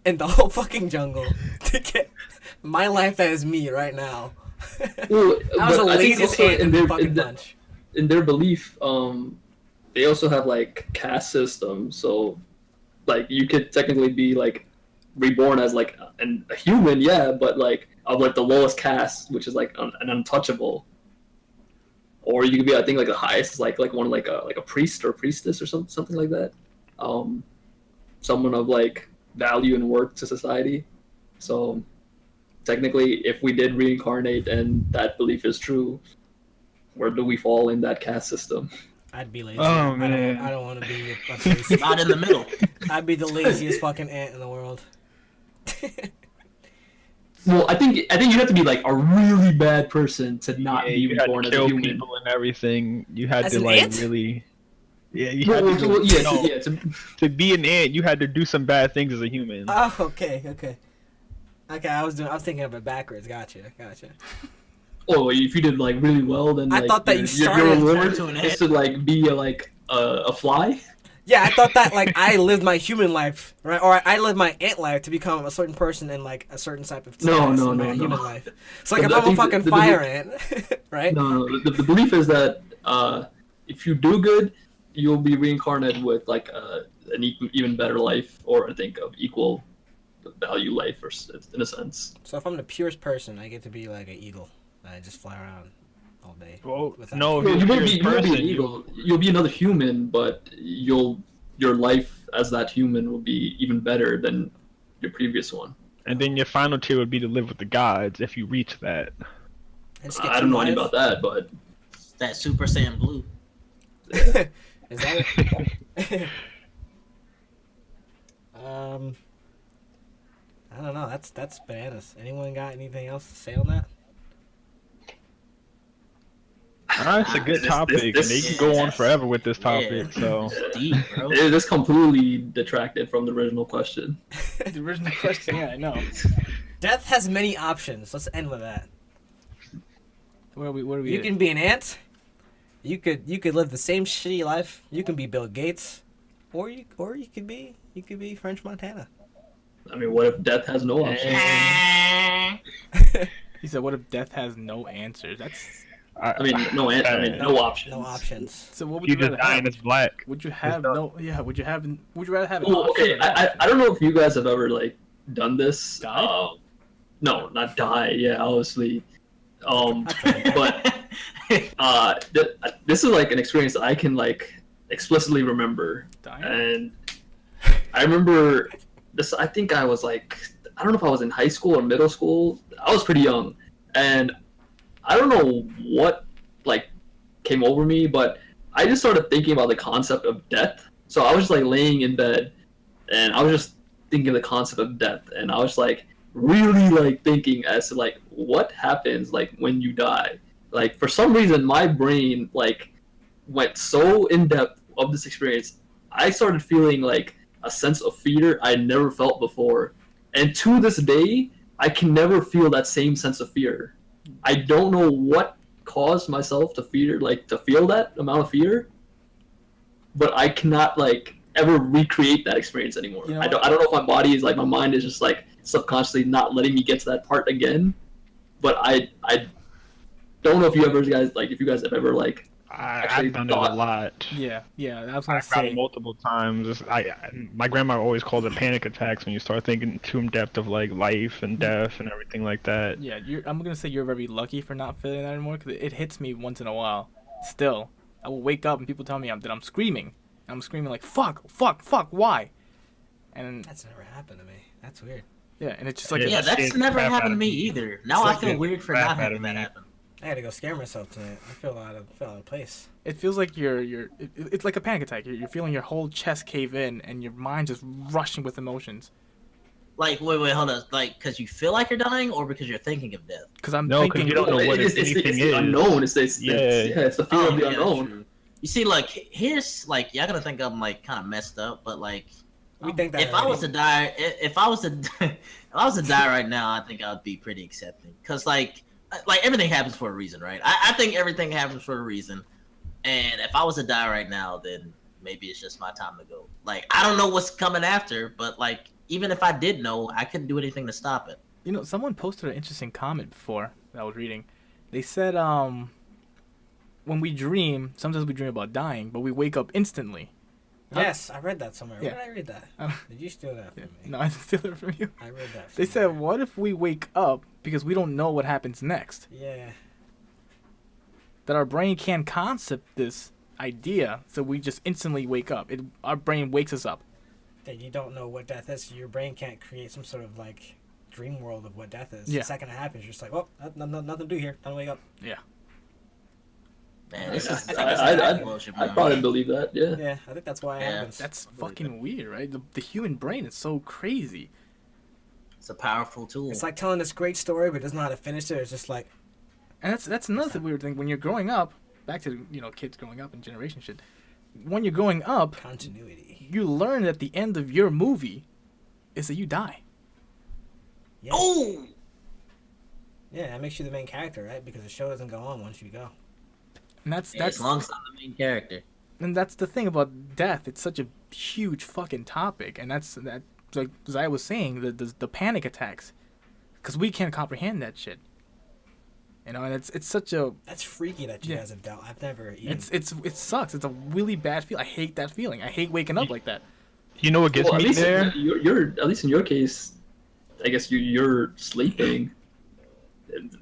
in the whole fucking jungle to get my life that is me right now. Well, I was the but I think laziest also ant in the fucking bunch. in their belief, they also have like caste system. So, like, you could technically be like reborn as like a human, yeah, but like of like the lowest caste, which is like an untouchable. Or you could be, I think, like the highest, like one like a priest or priestess or something like that. Someone of like value and worth to society. So technically, if we did reincarnate and that belief is true, where do we fall in that caste system? I'd be lazy. Oh, man. I don't want to be a priest. Not in the middle. I'd be the laziest fucking ant in the world. Well, I think you'd have to be like a really bad person to not Yeah, be you had reborn to as a kill human. people and everything. You had As to an like ant? really, yeah. You had Well, to, well, yeah, no, yeah. to be an ant, you had to do some bad things as a human. Oh, okay. I was thinking of it backwards. Gotcha. Oh, if you did like really well, then I like, thought that your, you your started reward to an is ant. to like be a fly. Yeah, I thought that like I lived my human life, right? Or I lived my ant life to become a certain person in like a certain type of No, status no, in my no, no. human life. So like But if I I'm a think fucking the fire ant, right? No, the belief is that if you do good, you'll be reincarnated with like an even better life, or I think of equal value life, or in a sense. So if I'm the purest person, I get to be like an eagle. I just fly around all day. Well, without no, killing. Well, you won't purest be you won't be an person, eagle. You'll be another human, but your life as that human will be even better than your previous one. and then your final tier would be to live with the gods if you reach that. I just get I don't know any lives. about that, but That Super Saiyan Blue. Is that it? I don't know. That's bananas. Anyone got anything else to say on that? It's a good This- topic, this- and they can go on forever with this topic. Yeah. So It's deep, bro. it is completely detracted from the original question. The original question, yeah, I know. Death has many options. Let's end with that. Where are we? You can be an ant. You could live the same shitty life. You can be Bill Gates, or you could be French Montana. I mean, what if death has no options? He said, "What if death has no answers?" That's I mean, no options. No options. so. What would you you just rather dying have? as black. Would you have no? Yeah. Would you rather have? an Well, option okay, or no I option? don't know if you guys have ever like done this. Died? No, not die. Yeah, obviously. But this is like an experience I can like explicitly remember, Dying? and I remember this. I think I was like, I don't know if I was in high school or middle school. I was pretty young, and I don't know what like came over me, but I just started thinking about the concept of death. So I was just like laying in bed, and I was just thinking of the concept of death, and I was like really like thinking as to like what happens like when you die. Like for some reason my brain like went so in depth of this experience. I started feeling like a sense of fear I never felt before, And to this day, I can never feel that same sense of fear. I don't know what caused myself to feel that amount of fear, but I cannot like ever recreate that experience anymore. You know I don't know if my body is like, my mind is just like subconsciously not letting me get to that part again. But I don't know if you guys have ever like actually I've done it a lot. Yeah, I was gonna I've got say. it multiple times. My grandma always called it panic attacks when you start thinking too in depth of like life and death and everything like that. Yeah, I'm gonna say you're very lucky for not feeling that anymore, because it hits me once in a while. Still, I will wake up and people tell me that I'm screaming. I'm screaming like fuck, why? And That's never happened to me. That's weird. yeah, and it's just like Yeah, Yeah, that that's scared never the crap happened out to of me me. either. Now It's I feel like weird the for crap not out having of that me. happen. I had to go scare myself tonight. I feel out of place. it feels like it's like a panic attack. You're feeling your whole chest cave in and your mind just rushing with emotions. Like, wait, hold on. Like, because you feel like you're dying, or because you're thinking of death? Because I'm No, 'cause thinking. you don't know what it's anything the is. unknown. It's Yeah. it's the fear of the that's unknown. true. You see, like, here's like, y'all gonna think I'm like kind of messed up, but like, We think that if I was to already. die, if I was to, if I was to die right now, I think I would be pretty accepting. Cause like everything happens for a reason, right? I think everything happens for a reason, and if I was to die right now, then maybe it's just my time to go. Like, I don't know what's coming after, but like, even if I did know, I couldn't do anything to stop it. You know, someone posted an interesting comment before that I was reading. They said, when we dream, sometimes we dream about dying, but we wake up instantly. Yes, I read that somewhere. Yeah. Where did I read that? Did you steal that from me? No, I didn't steal it from you. I read that. They said, somewhere. what if we wake up because we don't know what happens next? Yeah. That our brain can't concept this idea, so we just instantly wake up. Our brain wakes us up. That you don't know what death is, so your brain can't create some sort of like dream world of what death is. Yeah. The second it happens, you're just like, well, nothing to do here. Time to wake up. Man, this is I probably believe that. Yeah. Yeah, I think that's why it Yeah. happens. That's fucking weird, right? The human brain is so crazy. It's a powerful tool. It's like telling this great story, but doesn't know how to finish it. It's just like, And that's another weird thing. When you're growing up, back to, kids growing up and generation shit. When you're growing up, continuity. you learn that the end of your movie is that you die. Yeah. Oh, Yeah, that makes you the main character, right? Because the show doesn't go on once you go. And that's as long as I'm the main character. and that's the thing about death. It's such a huge fucking topic, and that's like Zaya was saying, the panic attacks, because we can't comprehend that shit. And it's such a That's freaky that you Yeah. guys have dealt. I've never even. it sucks. It's a really bad feel. I hate that feeling. I hate waking up like that. You know what gets Well, at me least there? you're at least in your case, I guess you're sleeping.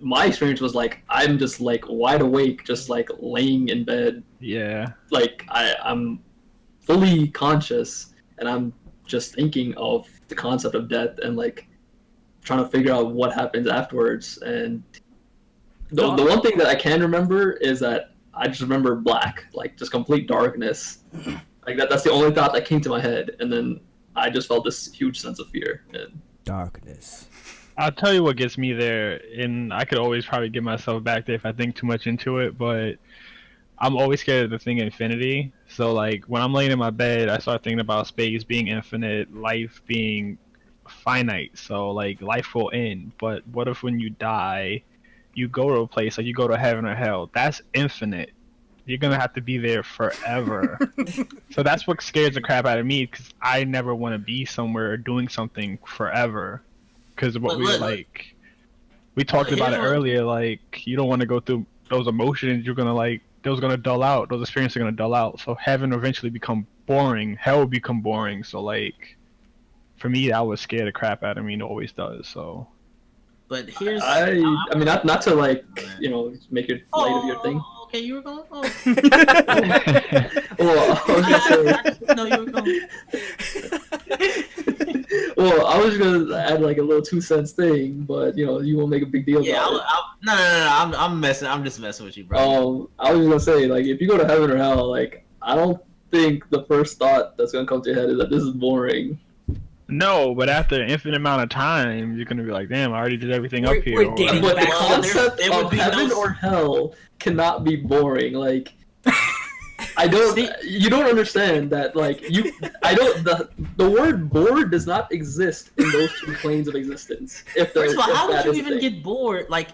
My experience was like I'm just like wide awake, just like laying in bed, Yeah. like I'm fully conscious, and I'm just thinking of the concept of death and like trying to figure out what happens afterwards. And the one thing that I can remember is that I just remember black, like just complete darkness. Like that's the only thought that came to my head, and then I just felt this huge sense of fear. And Darkness. I'll tell you what gets me there, and I could always probably get myself back there if I think too much into it, but I'm always scared of the thing infinity. So, like, when I'm laying in my bed, I start thinking about space being infinite, life being finite. So, like, life will end. But what if when you die, you go to a place, like you go to heaven or hell? That's infinite. You're going to have to be there forever. So that's what scares the crap out of me, because I never want to be somewhere doing something forever. Because what we were like, we talked about it earlier. Like, you don't want to go through those emotions. You're gonna like those gonna dull out. Those experiences are gonna dull out. So heaven will eventually become boring. Hell will become boring. So like, for me, that would scare the crap out of me. It always does. So. But here's I mean not to like make it light of your thing. Okay, you were going. Oh. Well, I didn't know you were going. well, I was gonna add like a little 2 cents thing, but you won't make a big deal Yeah, about it. no. I'm messing. I'm just messing with you, bro. I was gonna say, like, if you go to heaven or hell, like, I don't think the first thought that's gonna come to your head is that this is boring. No, but after an infinite amount of time, you're gonna be like, "Damn, I already did everything up here." we're dating But the back. concept There would of be heaven no- or hell cannot be boring. Like, I don't. You don't understand that. Like you, I don't. The word bored does not exist in those two planes of existence. First of all, how would you even get bored? Like,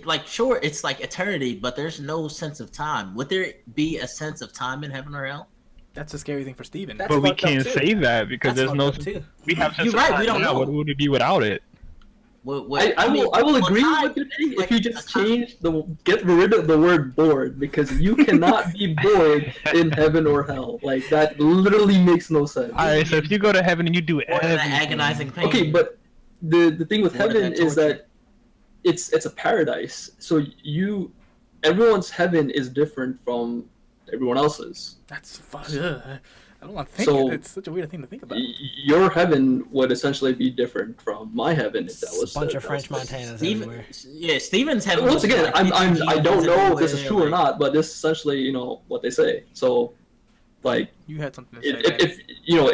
like sure, it's like eternity, but there's no sense of time. Would there be a sense of time in heaven or hell? That's a scary thing for Steven. That's But we fucked up, can't too. say that because That's there's no. fucked up, too. We have sense You're of right, time we don't now. know. What would it be without it? I will agree with you if you just get rid of the word bored, because you cannot be bored in heaven or hell. Like that literally makes no sense. All right, so if you go to heaven and you do Or the everything, agonizing pain. Okay, but the thing with Or the heaven is torture. that it's a paradise. So everyone's heaven is different from everyone else's. That's fuck. I don't want to think. So- It's such a weird thing to think about. Your heaven would essentially be different from my heaven if that was Bunch that of French was- Montanas Steven, everywhere. yeah, Steven's heaven. Once was again, like I don't know if this is everywhere, true or like- not, but this is essentially what they say. So, like, You had something to say. man. if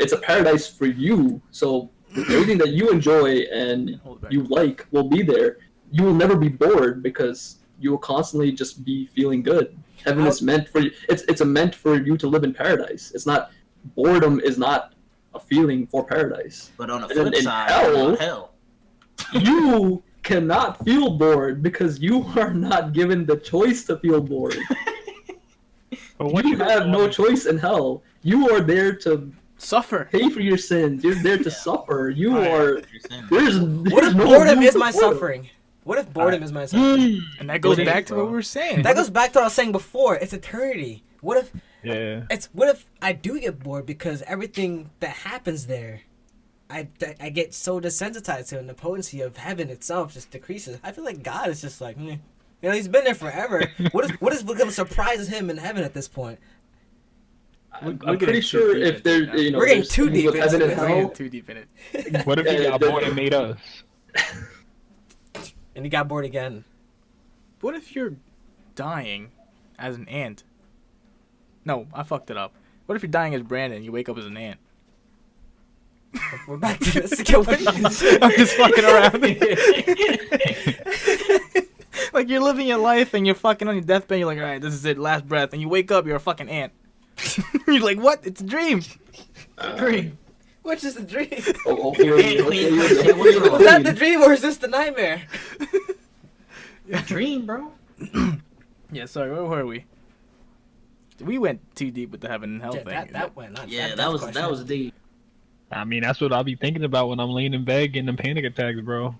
it's a paradise for you, so everything that you enjoy and Hold it back. you like will be there. You will never be bored because you will constantly just be feeling good. Heaven is meant for you. It's meant for you to live in paradise. It's not boredom is not a feeling for paradise. But on the And then flip in side, hell- hell. You cannot feel bored because you are not given the choice to feel bored. but what You have no choice in hell. You are there to Suffer. pay for your sins. You're there to suffer. You are. There's What if no boredom room is for my boredom. suffering? What if boredom is my suffering? And that goes It is, back to bro. what we were saying. That goes back to what I was saying before. It's eternity. What if Yeah. what if I do get bored because everything that happens there, I get so desensitized to it, and the potency of heaven itself just decreases. I feel like God is just like, meh. He's been there forever. What is become surprises him in heaven at this point? I'm We're getting pretty too sure deep if into there, it now. We're getting there's too things deep with heaven into and this. We're hell. getting too deep in it. What if he Yeah, got the- bored and made us? And he got bored again. What if you're dying as an ant? No, I fucked it up. What if you're dying as Brandon and you wake up as an ant? We're back to this again. I'm just fucking around. Like you're living your life and you're fucking on your deathbed. You're like, all right, this is it, last breath, and you wake up, you're a fucking ant. You're like, what? It's a dream. Dream. Which is the dream? Hopefully, Was that the dream or is this the nightmare? Dream, bro. Yeah, sorry, where were we? We went too deep with the heaven and hell Yeah, thing. that went nuts. Yeah, That's that was questionable. deep. I mean, that's what I'll be thinking about when I'm laying in bed getting them panic attacks, bro.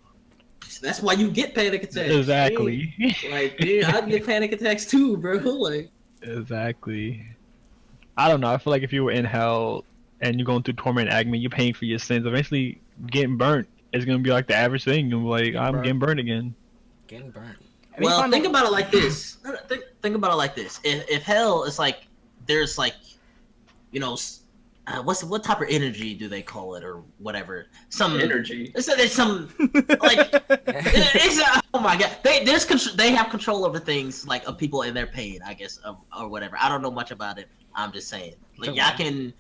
That's why you get panic attacks. Exactly. Like, dude, I get panic attacks too, bro. Like, Exactly. I don't know. I feel like if you were in hell and you're going through torment and agony, you're paying for your sins. Eventually, getting burnt is gonna be like the average thing. You're like, I'm getting burnt again. Getting burnt. well, think about it like this. Think about it like this. If hell is like, there's like, what type of energy do they call it or whatever? Some energy. There's some like oh my god. They have control over things like of people in their pain, I guess, or whatever. I don't know much about it. I'm just saying. Like y'all can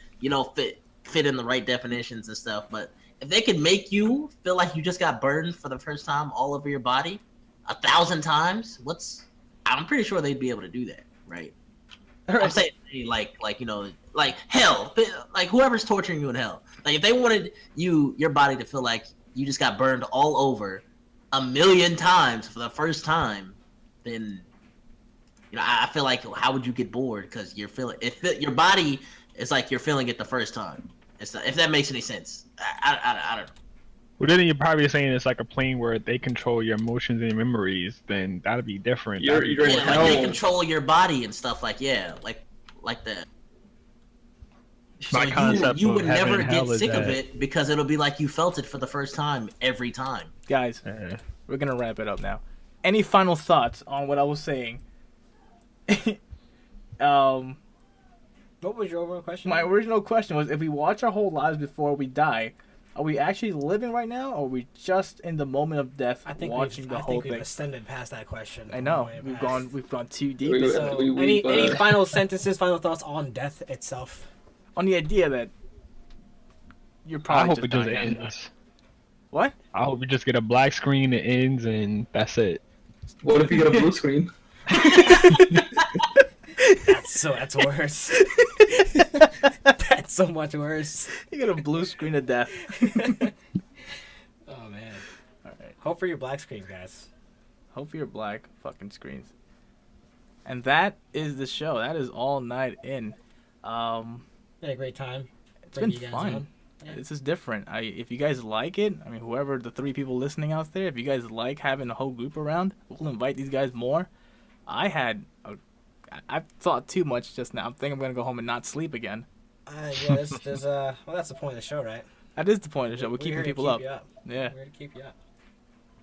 fit in the right definitions and stuff, but if they can make you feel like you just got burned for the first time all over your body 1,000 times, I'm pretty sure they'd be able to do that, right? I'm saying like hell, like whoever's torturing you in hell. Like if they wanted your body to feel like you just got burned all over 1,000,000 times for the first time, then I feel like how would you get bored? Because you're feeling your body is like you're feeling it the first time. If that makes any sense, I don't know. Well, then you're probably saying it's like a plane where they control your emotions and your memories. Then that'd be different. You're in Yeah, hell. like they control your body and stuff. Like like that. So My concept you of would heaven never and hell get is sick of that- it because it'll be like you felt it for the first time every time. Guys, we're gonna wrap it up now. Any final thoughts on what I was saying? What was your overall question? My original question was: if we watch our whole lives before we die, are we actually living right now, or are we just in the moment of death I think watching the whole we've thing? ascended past that question. I know Way we've past. gone too deep We- So, we- any final sentences, final thoughts on death itself? on the idea that you're I probably hope just it just dying. ends. What? I hope we just get a black screen that ends and that's it. What if you get a blue screen? That's worse. That's so much worse. You got a blue screen of death. Oh man. All right. Hope for your black screens, guys. Hope for your black fucking screens. And that is the show. That is all night in. Had a great time. It's been Bringing you guys fun. on. Yeah. This is different. If you guys like it, I mean, whoever the 3 people listening out there, if you guys like having a whole group around, we'll invite these guys more. I've thought too much just now. I think I'm gonna go home and not sleep again. Yeah, there's well, that's the point of the show, right? That is the point of the show. We're keeping here to people keep up. you up. Yeah. We're here to keep you up.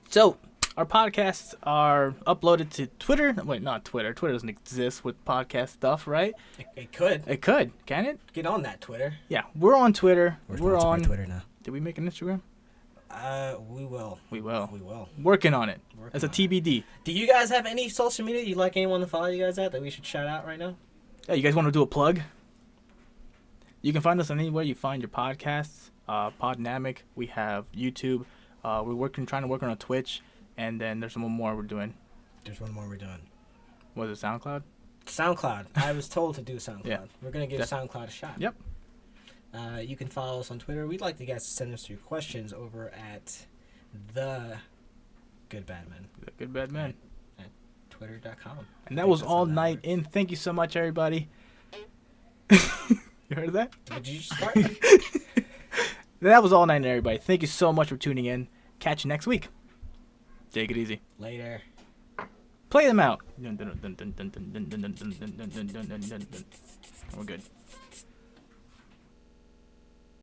So, our podcasts are uploaded to Twitter. Wait, not Twitter. Twitter doesn't exist with podcast stuff, right? It could. It could. Can it? Get on that Twitter. Yeah. We're on Twitter. We're We're sponsored by on Twitter now. Did we make an Instagram? We will. We will. We will. Working on it. Working That's a on it. TBD. Do you guys have any social media you'd like anyone to follow you guys at that we should shout out right now? Yeah, you guys want to do a plug? You can find us anywhere you find your podcasts. Podnamic. We have YouTube. We're trying to work on a Twitch, and then there's one more we're doing. There's one more we're doing. Was it SoundCloud? SoundCloud. I was told to do SoundCloud. Yeah. We're gonna give Def- SoundCloud a shot. Yep. You can follow us on Twitter. We'd like you guys to send us your questions over at the Good Bad Men. Good bad man. Twitter.com. And that was all night in. Thank you so much, everybody. You heard that? Did you just start? That was all night in, everybody. Thank you so much for tuning in. Catch you next week. Take it easy. Later. Play them out. We're good.